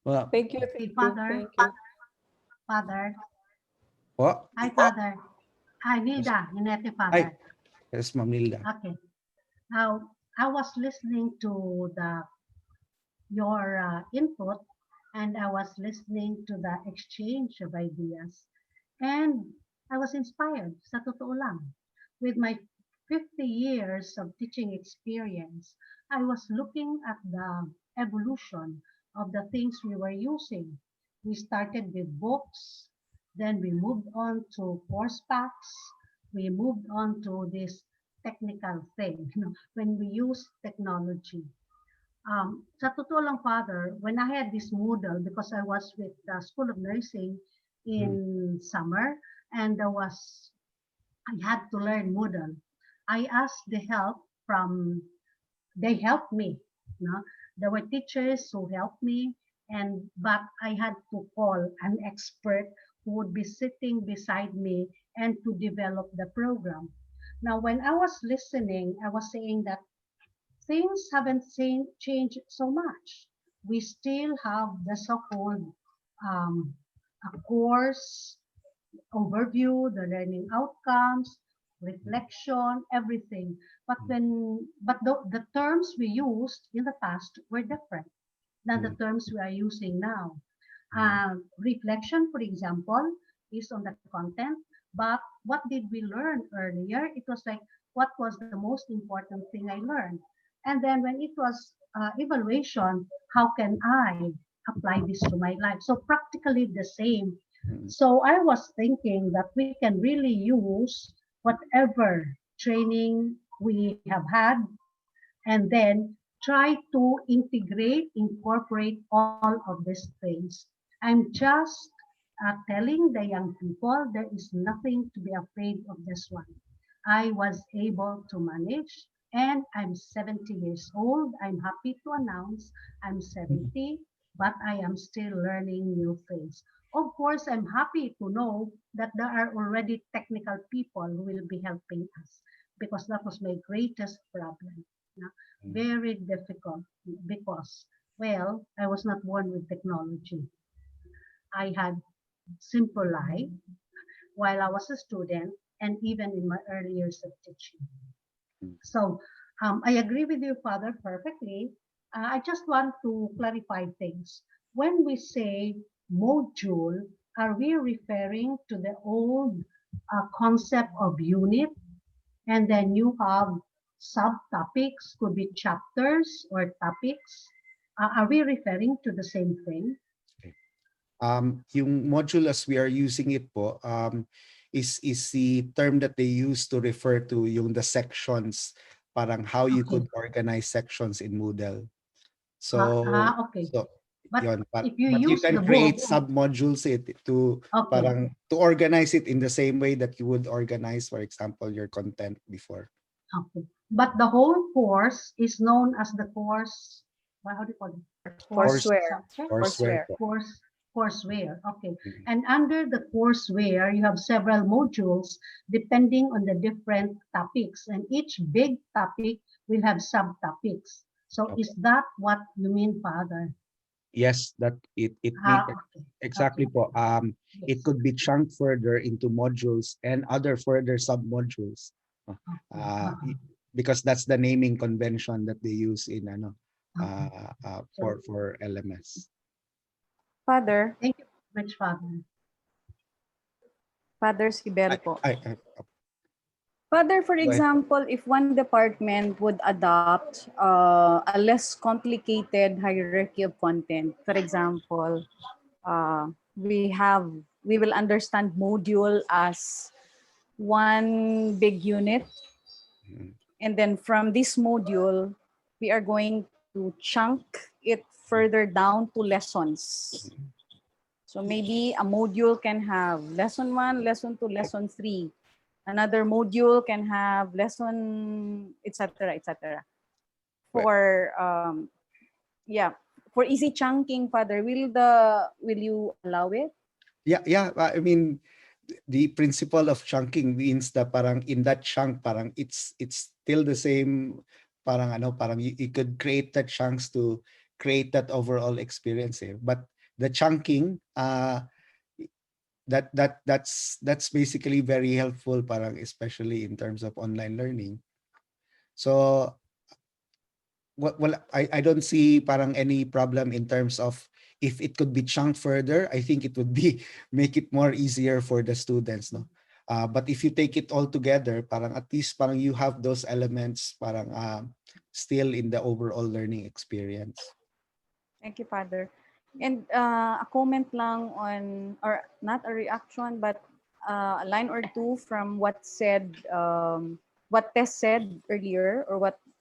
S1: Well,
S5: Thank you,
S6: Hey,
S5: thank you,
S6: Father.
S5: thank you.
S6: Father.
S1: what?
S6: Hi, Father. Hi, Vida. Inete, Father.
S1: Yes, Ma'am Nilda.
S6: Okay. Now, I was listening to your input, and I was listening to the exchange of ideas. And I was inspired, sa totoo lang. With my 50 years of teaching experience, I was looking at the evolution of the things we were using. We started with books, then we moved on to course packs, we moved on to this technical thing, when we use technology. Sa totoo lang, Father, when I had this Moodle, because I was with the School of Nursing in summer, and I had to learn Moodle. I asked the help from, they helped me. No? There were teachers who helped me, but I had to call an expert who would be sitting beside me and to develop the program. Now, when I was listening, I was saying that things haven't changed so much. We still have the so-called um, a course overview, the learning outcomes, reflection, everything. But the terms we used in the past were different than the terms we are using now. Reflection, for example, is on the content, but what did we learn earlier? It was like, what was the most important thing I learned? And then when it was evaluation, how can I apply this to my life? So practically the same. So I was thinking that we can really use whatever training we have had and then try to integrate, incorporate all of these things. I'm just telling the young people there is nothing to be afraid of this one. I was able to manage and I'm 70 years old. I'm happy to announce I'm 70, but I am still learning new things. Of course, I'm happy to know that there are already technical people who will be helping us because that was my greatest problem. No? Very difficult because, well, I was not born with technology. I had simple life while I was a student and even in my early years of teaching. So I agree with you, Father, perfectly. I just want to clarify things. When we say module, are we referring to the old concept of unit? And then you have subtopics, could be chapters or topics. Are we referring to the same thing?
S1: Yung module as we are using it po, is the term that they use to refer to yung the sections, parang how you
S6: Okay.
S1: could organize sections in Moodle. So,
S6: Okay.
S1: so
S6: But
S1: yun,
S6: if you
S1: but you
S6: use
S1: can
S6: the
S1: create
S6: book,
S1: sub-modules it to
S6: okay.
S1: parang to organize it in the same way that you would organize, for example, your content before.
S6: Okay. But the whole course is known as the course, how do you call it? Course
S5: Courseware.
S6: subject?
S1: Courseware
S5: Courseware.
S1: po.
S6: Courseware. Okay.
S1: Mm.
S6: And under the courseware, you have several modules depending on the different topics. And each big topic will have subtopics. So
S1: Okay.
S6: is that what you mean, Father?
S1: Yes, that it means
S6: Okay.
S1: exactly
S6: Okay.
S1: po. It
S6: Yes.
S1: could be chunked further into modules and other further sub-modules.
S6: Okay.
S1: Because that's the naming convention that they use in
S6: Okay. So
S1: for LMS.
S3: Father,
S6: thank you very much, Father.
S3: Father Sibel
S1: I,
S3: po.
S1: I,
S3: Father, for
S1: go ahead.
S3: example, if one department would adopt a less complicated hierarchy of content, for example, uh, we will understand module as one big unit,
S1: Mm.
S3: and then from this module, we are going to chunk it further down to lessons. So maybe a module can have lesson 1, lesson 2, lesson 3. Another module can have lesson, etc., etc.
S1: Well,
S3: For yeah, for easy chunking, Father, will you allow it?
S1: yeah. I mean, the principle of chunking means that parang in that chunk, parang it's still the same. Parang you could create that chunks to create that overall experience. But the chunking, that's basically very helpful, parang especially in terms of online learning. So well, I don't see parang any problem in terms of if it could be chunked further. I think it would be make it more easier for the students, no. But if you take it all together, parang at least parang you have those elements parang still in the overall learning experience.
S3: Thank you, Father. And a comment lang on, or not a reaction, but a line or two from what Tess said earlier,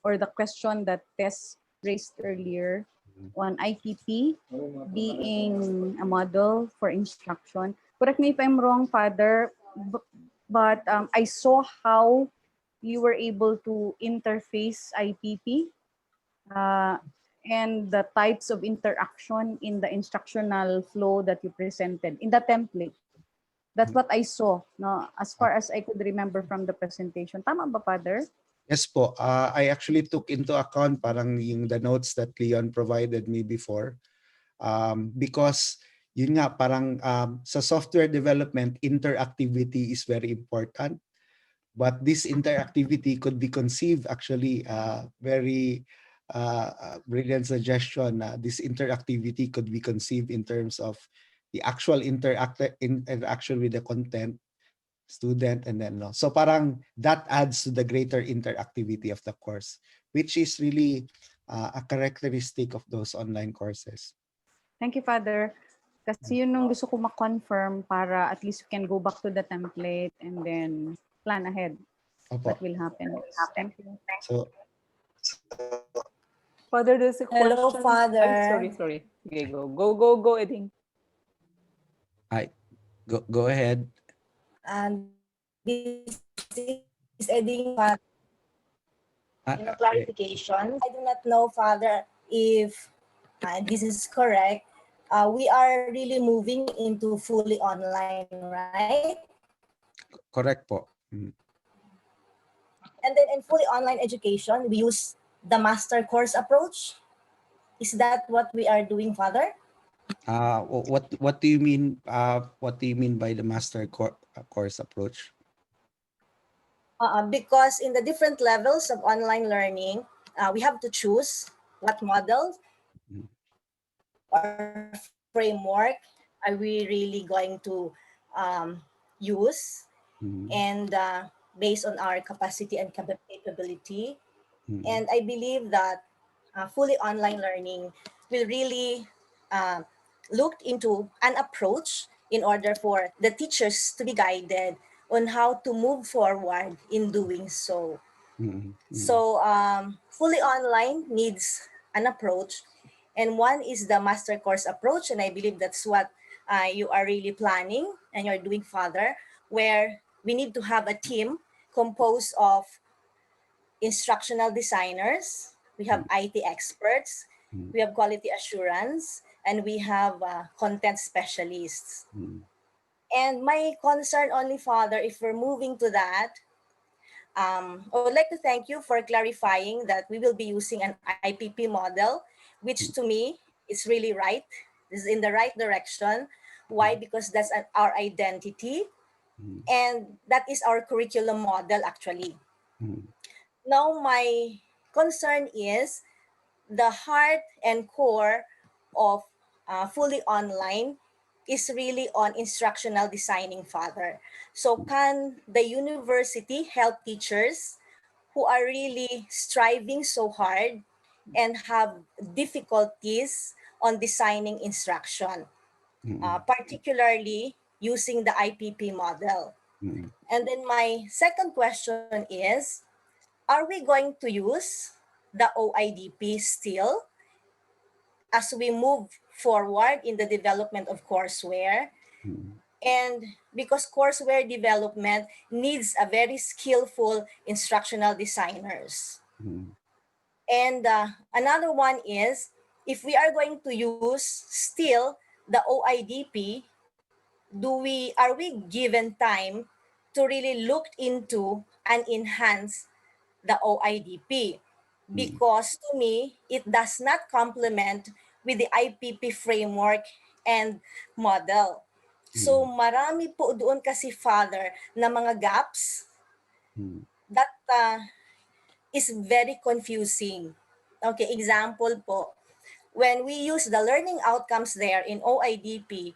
S3: or the question that Tess raised earlier on IPP being a model for instruction. Correct me if I'm wrong, Father, but I saw how you were able to interface IPP uh, and the types of interaction in the instructional flow that you presented in the template. That's what I saw, no, as far as I could remember from the presentation. Tama ba, Father?
S1: Yes po. I actually took into account parang yung the notes that Leon provided me before. Because yun nga parang sa software development, interactivity is very important. But this interactivity could be conceived actually very brilliant suggestion. This interactivity could be conceived in terms of the actual interaction with the content, student, and then no. So parang that adds to the greater interactivity of the course, which is really a characteristic of those online courses.
S3: Thank you, Father. Kasi yun yung gusto ko ma-confirm para at least we can go back to the template and then plan ahead
S1: Opo.
S3: what will happen. Thank you.
S1: So
S5: Father, there's a question.
S7: Hello, Father.
S5: Ay, sorry. Okay, go, Eding.
S1: go ahead.
S7: And this is Eding, Father. Clarification. I do not know, Father, if this is correct. We are really moving into fully online, right?
S1: Correct po.
S7: And then in fully online education, we use the master course approach. Is that what we are doing, Father?
S1: What do you mean? What do you mean by the master course approach?
S7: Because in the different levels of online learning, we have to choose what model or framework are we really going to use, and based on our capacity and capability. And I believe that fully online learning will really look into an approach in order for the teachers to be guided on how to move forward in doing so. So fully online needs an approach, and one is the master course approach, and I believe that's what you are really planning and you're doing, Father, where we need to have a team composed of instructional designers, we have IT experts, we have quality assurance, and we have content specialists. And my concern only, Father, if we're moving to that, I would like to thank you for clarifying that we will be using an IPP model, which to me is really right. This is in the right direction. Why? Because that's our identity, and that is our curriculum model actually. Now, my concern is the heart and core of fully online is really on instructional designing, Father. So can the university help teachers who are really striving so hard and have difficulties on designing instruction, particularly using the IPP model? And then my second question is, are we going to use the OIDP still as we move forward in the development of courseware? And because courseware development needs a very skillful instructional designers. And another one is, if we are going to use still the OIDP, are we given time to really look into and enhance the OIDP? Because to me, it does not complement with the IPP framework and model. So marami po doon kasi, Father, na mga gaps that is very confusing. Okay, example po, when we use the learning outcomes there in OIDP,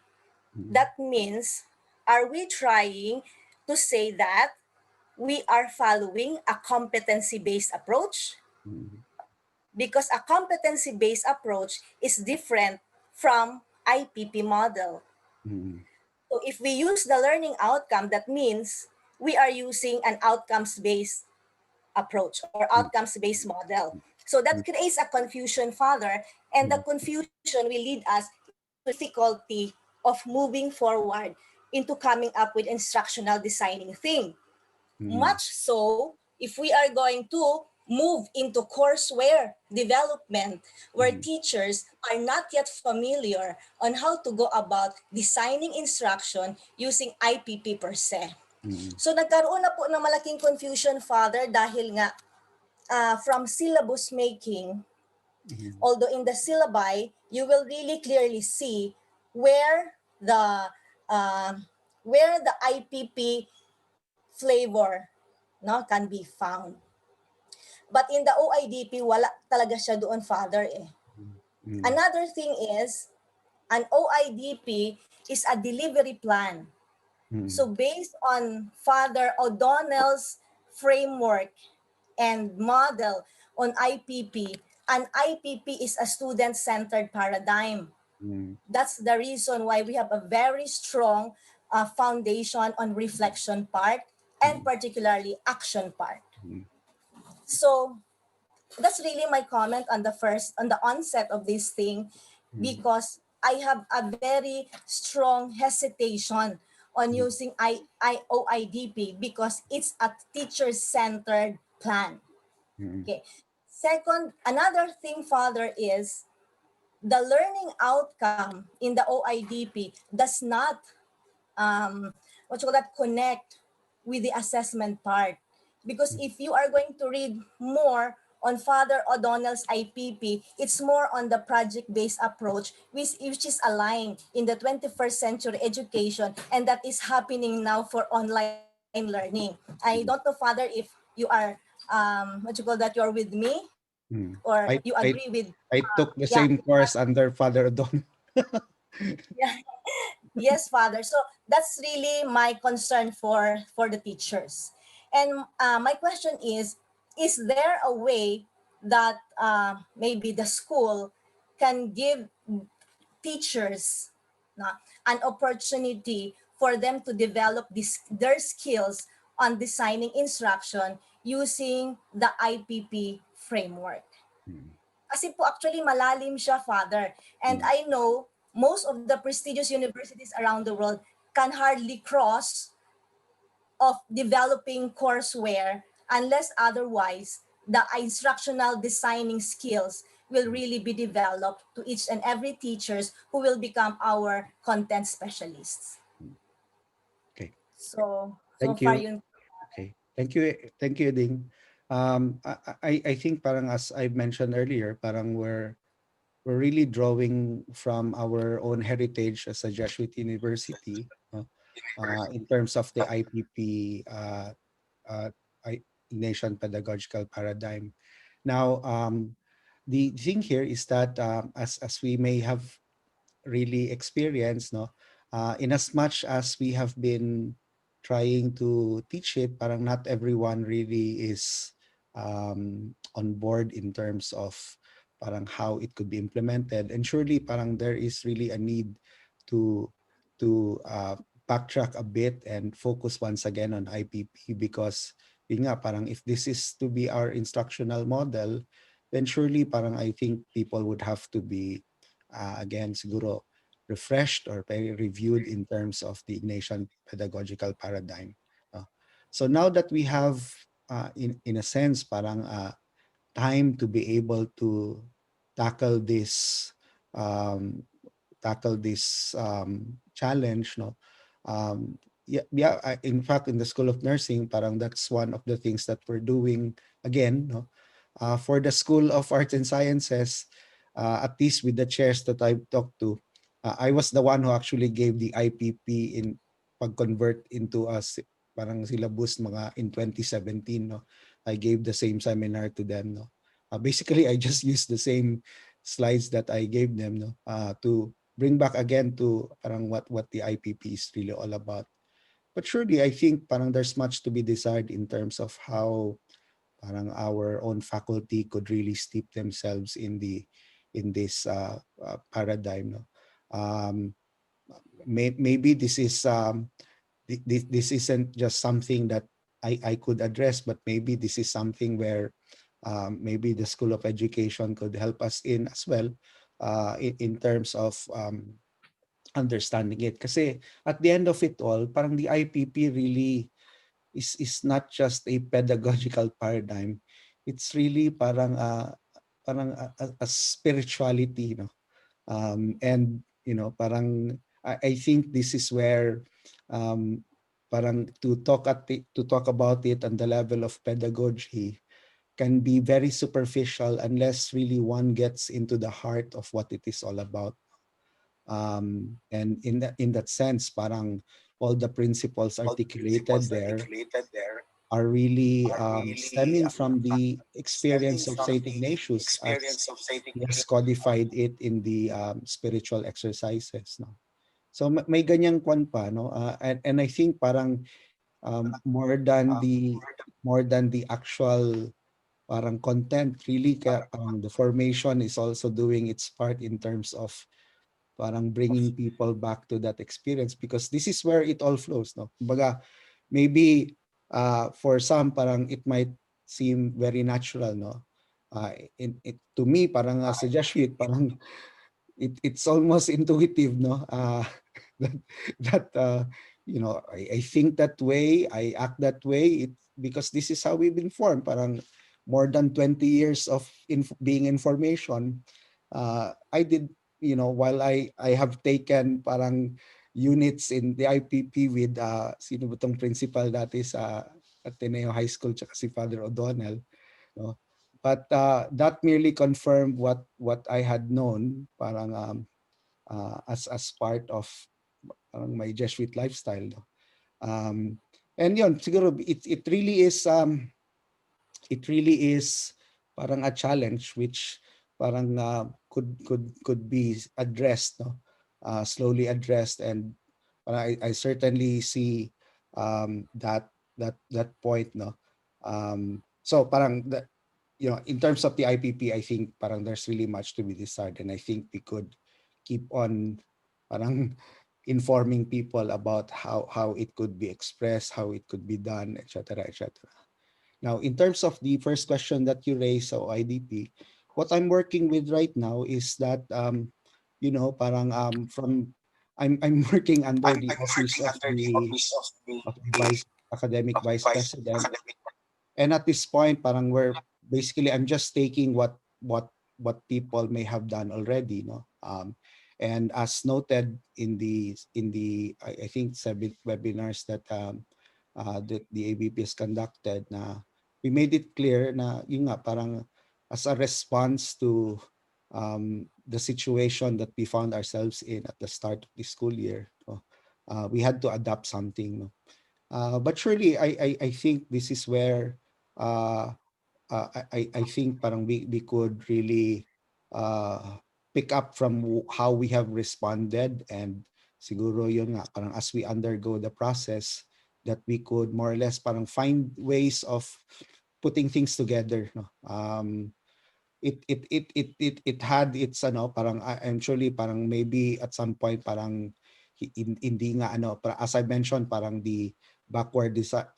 S7: that means, are we trying to say that we are following a competency-based approach? Because a competency-based approach is different from IPP model. So if we use the learning outcome, that means we are using an outcomes-based approach or outcomes-based model. So that creates a confusion, Father, and the confusion will lead us into difficulty of moving forward into coming up with instructional designing thing. Much so, if we are going to move into courseware development where teachers are not yet familiar on how to go about designing instruction using IPP per se. So nagkaroon na po ng malaking confusion, Father, dahil nga from syllabus making, although in the syllabi, you will really clearly see where the uh, IPP flavor can be found. But in the OIDP, wala talaga siya doon, Father. Another thing is, an OIDP is a delivery plan. So based on Father O'Donnell's framework and model on IPP, an IPP is a student-centered paradigm. That's the reason why we have a very strong foundation on reflection part and particularly action part. So that's really my comment on the onset of this thing, because I have a very strong hesitation on using OIDP because it's a teacher-centered plan. Okay. Second, another thing, Father, is the learning outcome in the OIDP does not connect with the assessment part. Because if you are going to read more on Father O'Donnell's IPP, it's more on the project-based approach, which is aligned in the 21st century education, and that is happening now for online learning. I don't know, Father, if you are, you're with me, or you agree with.
S1: I took the same course under Father Don.
S7: Yeah. Yes, Father. So that's really my concern for the teachers. And my question is there a way that maybe the school can give teachers an opportunity for them to develop their skills on designing instruction using the IPP framework? Kasi po actually malalim siya, Father. And I know most of the prestigious universities around the world can hardly cross of developing courseware unless otherwise the instructional designing skills will really be developed to each and every teachers who will become our content specialists.
S1: Okay.
S7: So
S1: Thank
S7: far
S1: you.
S7: yun.
S1: Okay. Thank you, Ding. I think parang as I mentioned earlier, parang we're really drawing from our own heritage as a Jesuit university in terms of the IPP Ignatian pedagogical paradigm. Now, the thing here is that as we may have really experienced, no, in as much as we have been trying to teach it, parang not everyone really is on board in terms of parang how it could be implemented. And surely parang there is really a need to backtrack a bit and focus once again on IPP, because yun nga, parang if this is to be our instructional model, then surely parang I think people would have to be again siguro refreshed or reviewed in terms of the Ignatian pedagogical paradigm. So now that we have in a sense parang time to be able to tackle this um, challenge, no. In fact, in the School of Nursing, parang that's one of the things that we're doing again, no. For the School of Arts and Sciences, at least with the chairs that I've talked to, I was the one who actually gave the IPP in pag-convert into parang syllabus mga in 2017, no. I gave the same seminar to them, no. Basically I just used the same slides that I gave them, no, to bring back again to parang what the IPP is really all about. But surely I think parang there's much to be desired in terms of how parang our own faculty could really steep themselves in this paradigm, no. um, Maybe this is this isn't just something that I could address, but maybe this is something where maybe the School of Education could help us in as well, in terms of understanding it. Kasi at the end of it all, parang the IPP really is not just a pedagogical paradigm. It's really parang a spirituality, no. And parang I think this is where um, parang to talk about it on the level of pedagogy can be very superficial unless really one gets into the heart of what it is all about. And in that sense, parang all the principles articulated there are really stemming from the experience of Saint Ignatius as he has codified it in the spiritual exercises, no. So may ganyang kwan pa, no. And I think parang more than the actual parang content, really kaya parang the formation is also doing its part in terms of parang bringing people back to that experience, because this is where it all flows, no. Kumbaga, maybe for some parang it might seem very natural, no. To me, parang as a Jesuit, parang it's almost intuitive, no. That I think that way, I act that way, because this is how we've been formed. Parang more than 20 years of being in formation, I did, while I have taken parang units in the IPP with sino ba tong principal dati sa Ateneo High School, tsaka si Father O'Donnell, no. But that merely confirmed what I had known, parang as part of parang my Jesuit lifestyle, no. Um, and yun, siguro it really is parang a challenge which parang could be addressed, no, slowly addressed. And I certainly see that point, no. So parang in terms of the IPP, I think parang there's really much to be desired, and I think we could keep on parang informing people about how it could be expressed, how it could be done, etc., etc. Now, in terms of the first question that you raised, so IDP, what I'm working with right now is that parang from I'm working under the office of the vice academic vice president. And at this point, parang I'm just taking what people may have done already, no. And as noted in the I think 7 webinars that the ABP has conducted, na we made it clear na yun nga, parang as a response to the situation that we found ourselves in at the start of the school year, no, we had to adapt something, no. But surely I think this is where uh, I think parang we could really pick up from how we have responded, and siguro yun nga, parang as we undergo the process, that we could more or less parang find ways of putting things together, no. It had its parang eventually parang maybe at some point parang hindi nga as I mentioned, parang the backward design,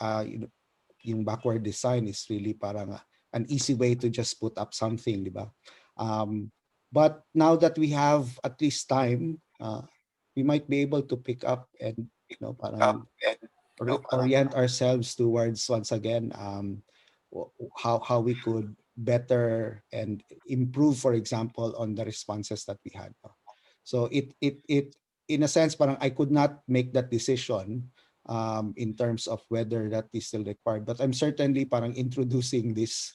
S1: yung backward design is really parang an easy way to just put up something, di ba? But now that we have at least time, we might be able to pick up and parang orient ourselves towards, once again, how we could better and improve, for example, on the responses that we had. So it in a sense, parang I could not make that decision in terms of whether that is still required, but I'm certainly parang introducing these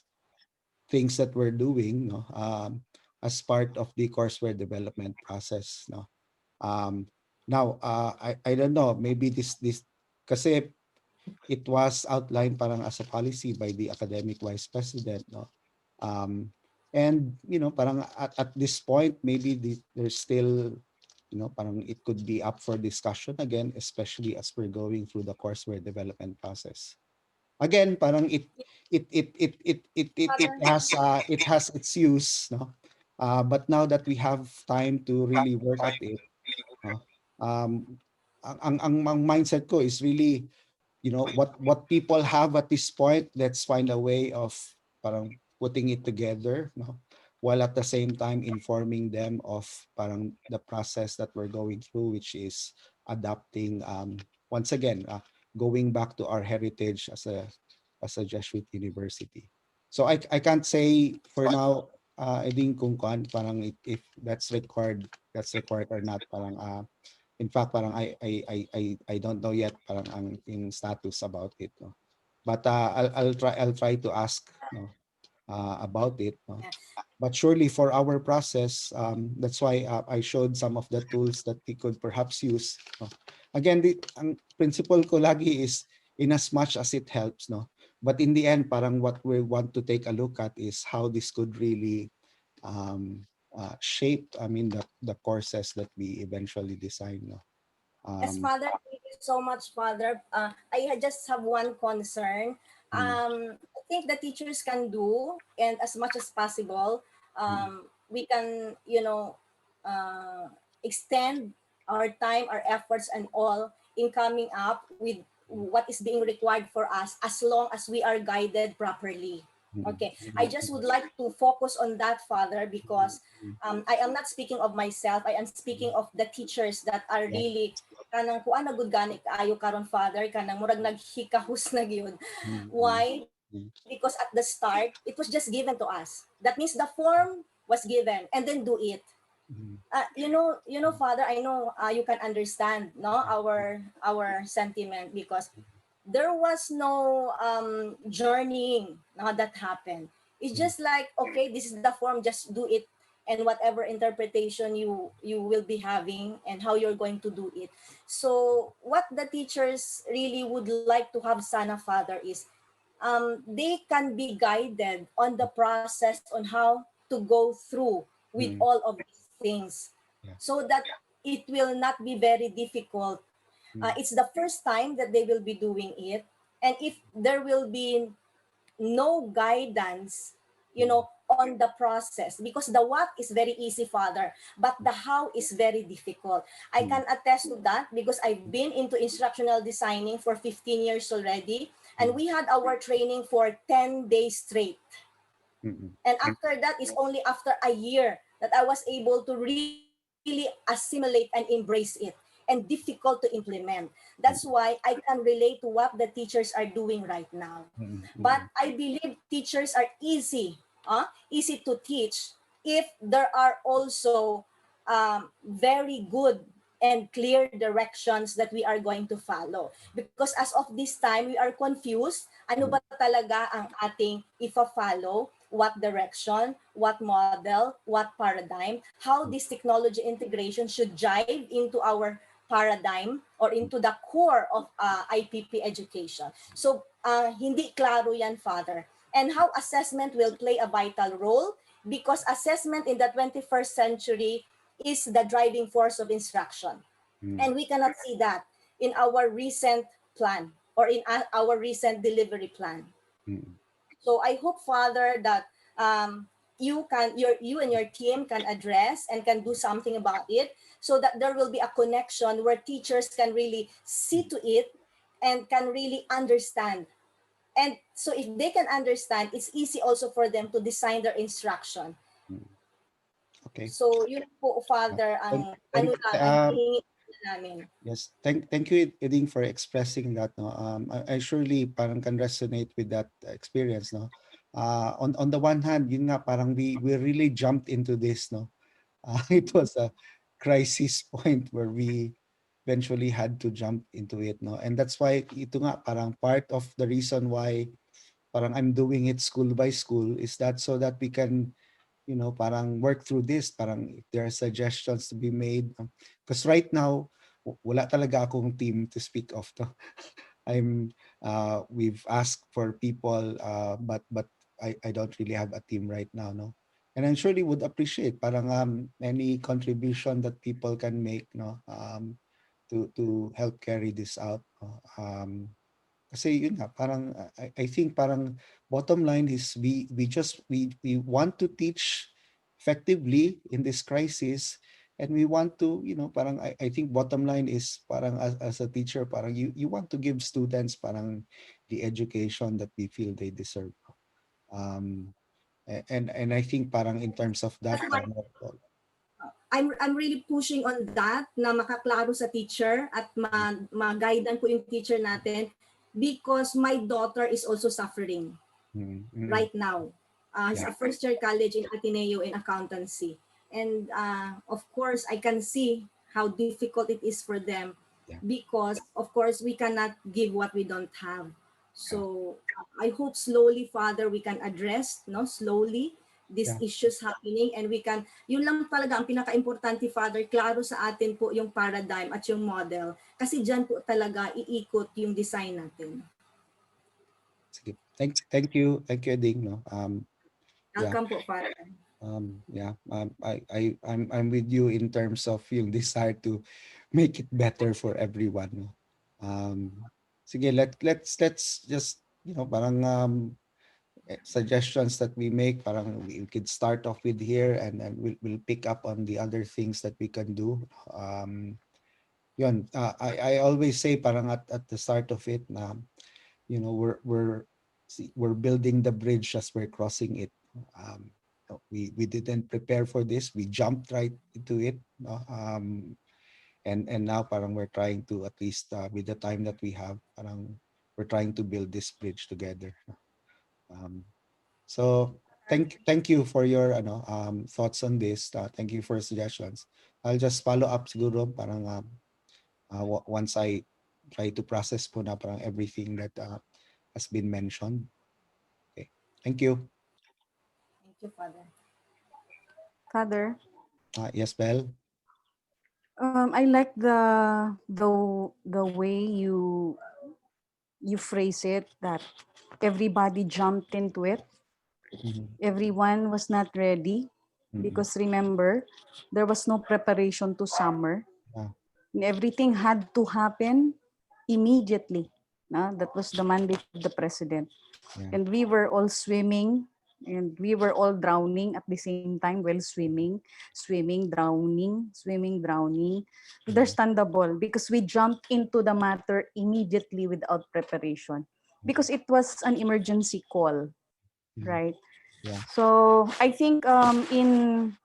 S1: things that we're doing, no, as part of the courseware development process, no. Um, Now, I don't know, maybe this kasi it was outlined parang as a policy by the academic vice president, no? Um, and parang at this point, maybe there's still, parang it could be up for discussion again, especially as we're going through the courseware development process. Again, parang it has its use, no? But now that we have time to really work at it, no? Um, ang mindset ko is really, what people have at this point, let's find a way of parang putting it together, no, while at the same time informing them of parang the process that we're going through, which is adapting, once again, going back to our heritage as a Jesuit university. So I can't say for now, I think kung parang if that's required or not, parang in fact, parang I don't know yet parang ang in status about it, no. But I'll try to ask, no, about it, no. But surely for our process, that's why I showed some of the tools that we could perhaps use, no. Again, ang principle ko lagi is in as much as it helps, no. But in the end, parang what we want to take a look at is how this could really shape, I mean, the courses that we eventually design, no.
S7: Yes,
S1: Um,
S7: Father, thank you so much, Father. Just have one concern.
S1: mm,
S7: I think the teachers can do, and as much as possible,
S1: mm,
S7: we can, extend our time, our efforts, and all in coming up with what is being required for us, as long as we are guided properly.
S1: mm,
S7: Okay, I
S1: mm,
S7: just would like to focus on that, Father, because
S1: mm,
S7: I am not speaking of myself. I am speaking of the teachers that are really kanang kuan na gud gani kaayo karon, Father, kanang murag naghikahus na gyud.
S1: mm, mm,
S7: Why?
S1: mm,
S7: Because at the start it was just given to us. That means the form was given and then do it.
S1: mm,
S7: Father, I know you can understand, no, our sentiment, because there was no journeying, no, that happened. It's
S1: mm,
S7: just like, okay, this is the form, just do it, and whatever interpretation you will be having and how you're going to do it. So what the teachers really would like to have, Sana, Father, is they can be guided on the process on how to go through with
S1: mm,
S7: all of these things,
S1: yeah,
S7: so that it will not be very difficult.
S1: mm,
S7: It's the first time that they will be doing it, and if there will be no guidance,
S1: mm,
S7: on the process, because the what is very easy, Father, but the how is very difficult. I
S1: mm,
S7: can attest to that because I've been into instructional designing for 15 years already, and
S1: mm,
S7: we had our training for 10 days straight.
S1: mm,
S7: And after that is only after a year that I was able to really assimilate and embrace it, and difficult to implement. That's
S1: mm,
S7: why I can relate to what the teachers are doing right now.
S1: mm,
S7: But
S1: mm,
S7: I believe teachers are easy to teach if there are also very good and clear directions that we are going to follow. Because as of this time, we are confused. Ano
S1: mm,
S7: ba talaga ang ating ifa-follow? What direction, what model, what paradigm, how
S1: mm,
S7: this technology integration should jive into our paradigm or into the core of IPP education. So, hindi klaro yan, Father. And how assessment will play a vital role, because assessment in the 21st century is the driving force of instruction.
S1: mm,
S7: And we cannot see that in our recent plan or in our recent delivery plan.
S1: mm,
S7: So I hope, Father, that you and your team can address and can do something about it, so that there will be a connection where teachers can really see to it and can really understand. And so if they can understand, it's easy also for them to design their instruction.
S1: mm. Okay.
S7: So yun po,
S1: Uh,
S7: Father,
S1: Thank,
S7: ang ano
S1: thank,
S7: lang, ang hinihingi namin.
S1: yes, thank you, Eding, for expressing that. No, I surely parang can resonate with that experience. No, on the one hand, yun nga parang we really jumped into this. No, it was a crisis point where we eventually had to jump into it. No, and that's why ito nga parang part of the reason why parang I'm doing it school by school is that so that we can parang work through this, parang if there are suggestions to be made. Because right now, wala talaga akong team to speak of. To. We've asked for people, but I don't really have a team right now, no. And I surely would appreciate parang any contribution that people can make, no, to help carry this out. No? Kasi yun nga, parang I think parang bottom line is we want to teach effectively in this crisis, and we want to, parang I think bottom line is parang as a teacher, parang you want to give students parang the education that we feel they deserve. Um and I think parang in terms of that,
S7: That's why
S1: parang
S7: I'm really pushing on that na makaklaro sa teacher at ma-guidean po yung teacher natin because my daughter is also suffering right now. He's
S1: yeah,
S7: a first year college in Ateneo in accountancy. And of course, I can see how difficult it is for them
S1: yeah,
S7: because, of course, we cannot give what we don't have.
S1: yeah,
S7: So I hope slowly, Father, we can address, no, slowly these
S1: yeah.
S7: issues happening and we can, yun lang talaga ang pinaka-importante, Father, klaro sa atin po yung paradigm at yung model. Kasi dyan po talaga iikot yung design natin.
S1: Sige. Thank you, Ding, no. Yeah.
S7: Welcome po, Father.
S1: I'm with you in terms of yung desire to make it better for everyone, no. Sige, let's just, parang suggestions that we make, parang we could start off with here, and then we'll pick up on the other things that we can do. Yun, I always say parang at the start of it na, we're building the bridge as we're crossing it. We didn't prepare for this. We jumped right into it. No? And now parang we're trying to, at least with the time that we have, parang we're trying to build this bridge together. So thank you for your thoughts on this. Thank you for suggestions. I'll just follow up siguro parang once I try to process po na parang everything that has been mentioned. Okay. Thank you.
S7: Thank you, Father.
S3: Father,
S1: Yes, Belle.
S3: I like the way you phrase it, that everybody jumped into it. Everyone was not ready because remember, there was no preparation to summer.
S1: Yeah.
S3: And everything had to happen immediately. That was the mandate of the president.
S1: Yeah.
S3: And we were all swimming, and we were all drowning at the same time while swimming, drowning. Understandable, because we jumped into the matter immediately without preparation, because it was an emergency call, right?
S1: Yeah.
S3: So I think in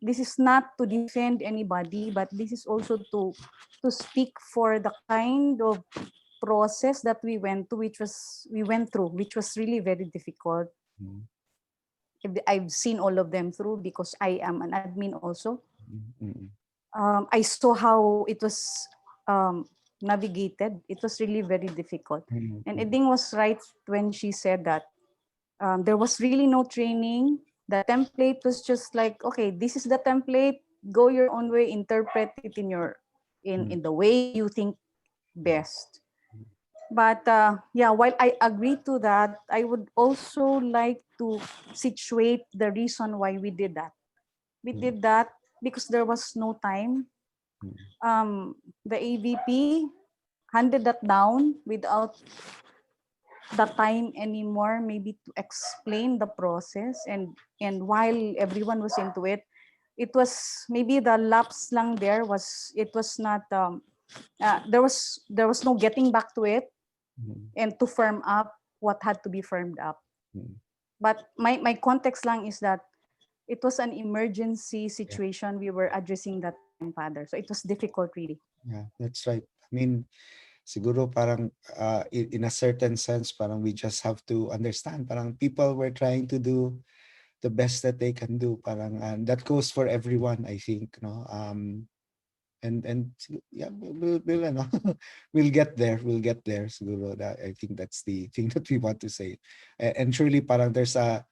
S3: this is not to defend anybody, but this is also to speak for the kind of process that we went through, which was really very difficult. I've seen all of them through because I am an admin also. I saw how it was navigated. It was really very difficult. And Eding was right when she said that there was really no training. The template was just like, okay, this is the template. Go your own way, interpret it in the way you think best. But yeah, while I agree to that, I would also like to situate the reason why we did that. We did that because there was no time. The AVP handed that down without the time anymore, maybe to explain the process. And while everyone was into it, it was maybe the lapse lang there was, it was not there was no getting back to it and to firm up what had to be firmed up. But my context lang is that it was an emergency situation we were addressing that time, Father. So it was difficult, really.
S1: Yeah, that's right. I mean, siguro parang in a certain sense, parang we just have to understand, parang people were trying to do the best that they can do, parang, and that goes for everyone, I think, no. And yeah, we'll ano, we'll get there. Siguro that I think that's the thing that we want to say. And surely parang there's a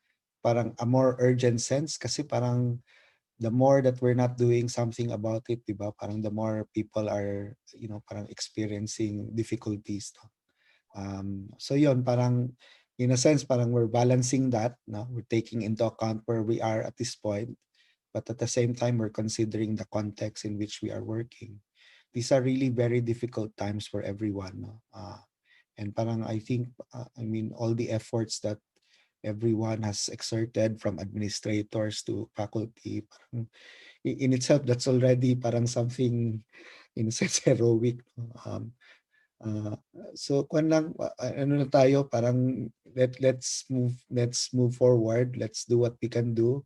S1: parang a more urgent sense kasi parang the more that we're not doing something about it, diba? Parang the more people are, parang experiencing difficulties. No? So yun, parang in a sense, parang we're balancing that. No? We're taking into account where we are at this point. But at the same time, we're considering the context in which we are working. These are really very difficult times for everyone. No? And parang I think, all the efforts that everyone has exerted from administrators to faculty, parang, in itself, that's already parang something in a sense heroic. So kung lang, ano na tayo, parang let's move forward. Let's do what we can do.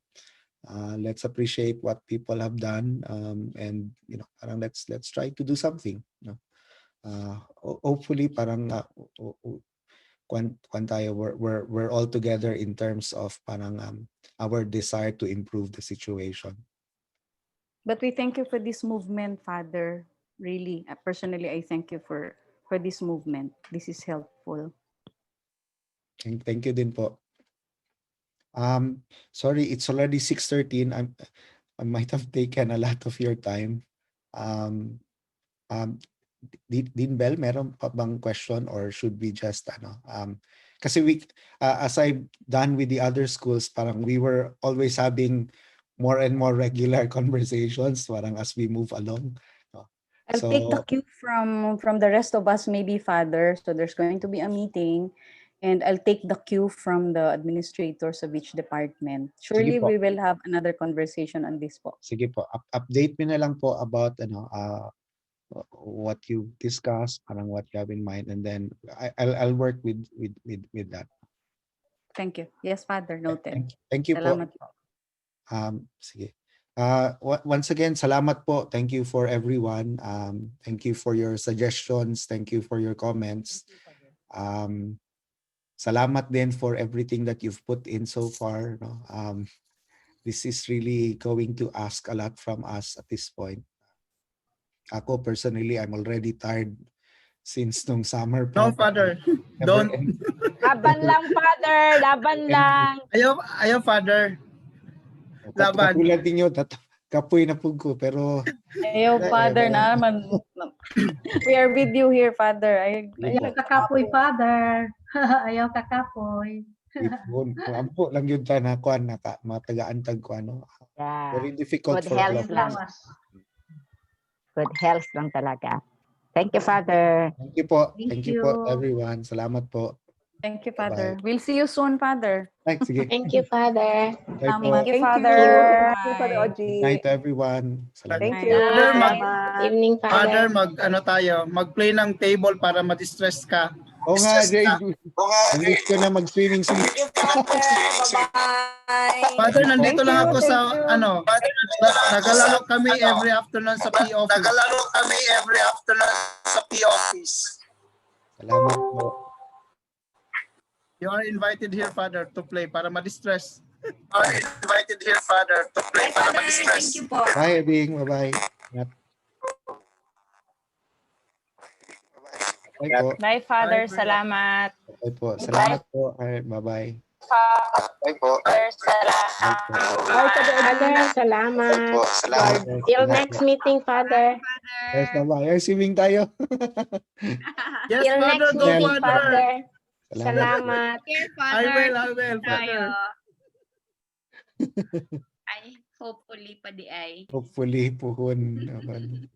S1: Let's appreciate what people have done, and parang let's try to do something. Hopefully, parang kwan tayo, we're all together in terms of parang our desire to improve the situation.
S3: But we thank you for this movement, Father. Really, personally, I thank you for this movement. This is helpful.
S1: Thank you din po. Sorry, it's already 6:13. I might have taken a lot of your time. Dean Bell, meron pa bang question or should we just kasi as I've done with the other schools, parang we were always having more and more regular conversations parang as we move along.
S3: I'll take the cue from the rest of us, maybe, Father. So there's going to be a meeting, and I'll take the cue from the administrators of each department. Surely we will have another conversation on this po.
S1: Sige po. Update me na lang po about what you discussed, parang what you have in mind, and then I'll work with that.
S3: Thank you. Yes, Father. Noted.
S1: Thank you
S3: Salamat
S1: po.
S3: po.
S1: Sige. Once again, salamat po. Thank you for everyone. Thank you for your suggestions. Thank you for your comments. Salamat din for everything that you've put in so far. No? This is really going to ask a lot from us at this point. Ako personally, I'm already tired since nung summer pa.
S4: No, Father. Don't.
S2: Laban lang, Father. Laban lang.
S4: Ayaw, Father. Laban.
S1: Katulad ninyo, kapoy na po ko, pero...
S3: Ayaw, Father, naman. We are with you here, Father.
S6: Ayaw kakapoy, Father. Ayaw kakapoy.
S1: Ampo lang yun tayo na kuan, matagaan-tag ko,
S2: Yeah.
S1: very difficult
S2: Good
S1: for all
S2: health
S1: of
S2: lang.
S1: us.
S2: Good health lang talaga. Thank you, Father.
S1: Thank you po.
S6: Thank
S1: Thank you po,
S6: you.
S1: everyone. Salamat po.
S3: Thank you, Father.
S1: Bye-bye.
S3: We'll see you soon, Father.
S1: Ay, sige.
S8: Thank you, Father.
S1: Bye po.
S3: Thank you,
S5: Thank
S3: Father.
S5: Thank you, Father
S3: Bye.
S5: Oji.
S1: Good night to everyone. Salamat.
S5: Thank
S3: Good
S5: you.
S3: night.
S4: Father,
S5: Salamat.
S8: Evening,
S4: Father,
S8: Father.
S4: mag-play ng table para ma-distress ka.
S1: Oo nga, Jade. Ang wish ko na mag-swimming.
S7: Thank you, Father. Bye-bye.
S4: Father, nandito
S5: Thank
S4: lang
S5: you,
S4: ako
S5: thank
S4: sa,
S5: you.
S4: nagalaro kami every afternoon sa P-office.
S9: Nagalaro kami every afternoon sa P-office.
S1: Salamat po.
S4: You are invited here, Father, to play para ma-distress.
S9: You are invited here, Father, to play para ma-distress.
S7: Thank you po.
S1: Bye, Ebing. Bye-bye. Bye po.
S10: Bye, Father.
S4: Bye,
S10: Salamat.
S1: Bye po. Salamat po. Bye-bye.
S9: Bye po.
S10: Father, salamat.
S1: Bye po.
S5: Bye, Father Oji.
S8: Father,
S9: Bye
S8: salamat.
S9: po. Salamat.
S8: Till next meeting, Father.
S1: Yes, bye-bye. Ay, swimming tayo.
S4: Yes,
S8: Till
S4: Father,
S8: next
S4: go,
S8: meeting,
S4: Father.
S8: Father.
S1: Salamat.
S8: Salamat.
S11: Here,
S4: I
S11: Father.
S4: will, Father.
S11: Ay, hopefully pa di ay.
S1: Hopefully, puhon naman.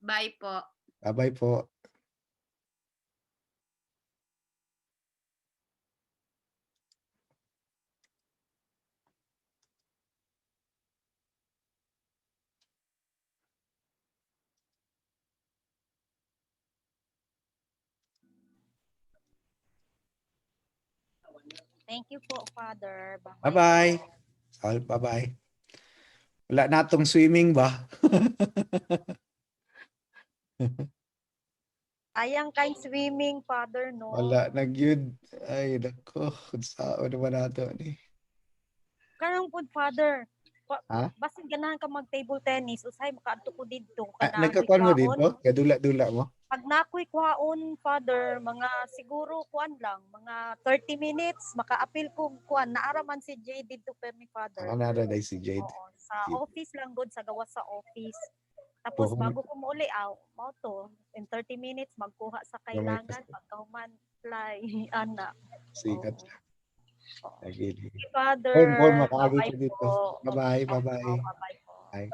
S11: Bye po.
S1: Bye-bye po.
S7: Thank you po, Father.
S1: Bye-bye. Bye-bye. Wala na tong swimming ba?
S7: Ayang kain swimming, Father, no?
S1: Wala, nagyud. Ay, nako. Kung saan naman nato ni.
S7: Karang po, Father.
S1: Ha?
S7: Basin ganahan ka mag-table tennis. Usay, makaadto ko dito.
S1: Nagkakuan mo dito? Kadula-dula mo?
S10: pag nakoy kuhaon, Father, mga siguro kuan lang, mga 30 minutes, maka-appeal ko kuan. Naaraman si Jade dito per mi, Father.
S1: Nara na si Jade.
S10: Oo, sa office lang good, sa gawas sa office. Tapos
S1: Buhong-
S10: bago ko mauli, mo to, in 30 minutes, magkuha sa kailangan, pagkahuman, fly, ana.
S1: Sikat.
S10: Oo.
S1: Lagi.
S10: Father,
S1: Makaagi
S10: bye-bye
S1: ko dito.
S10: po.
S1: Bye-bye.
S10: Opo,
S1: Bye-bye.
S10: bye-bye po.
S1: Bye.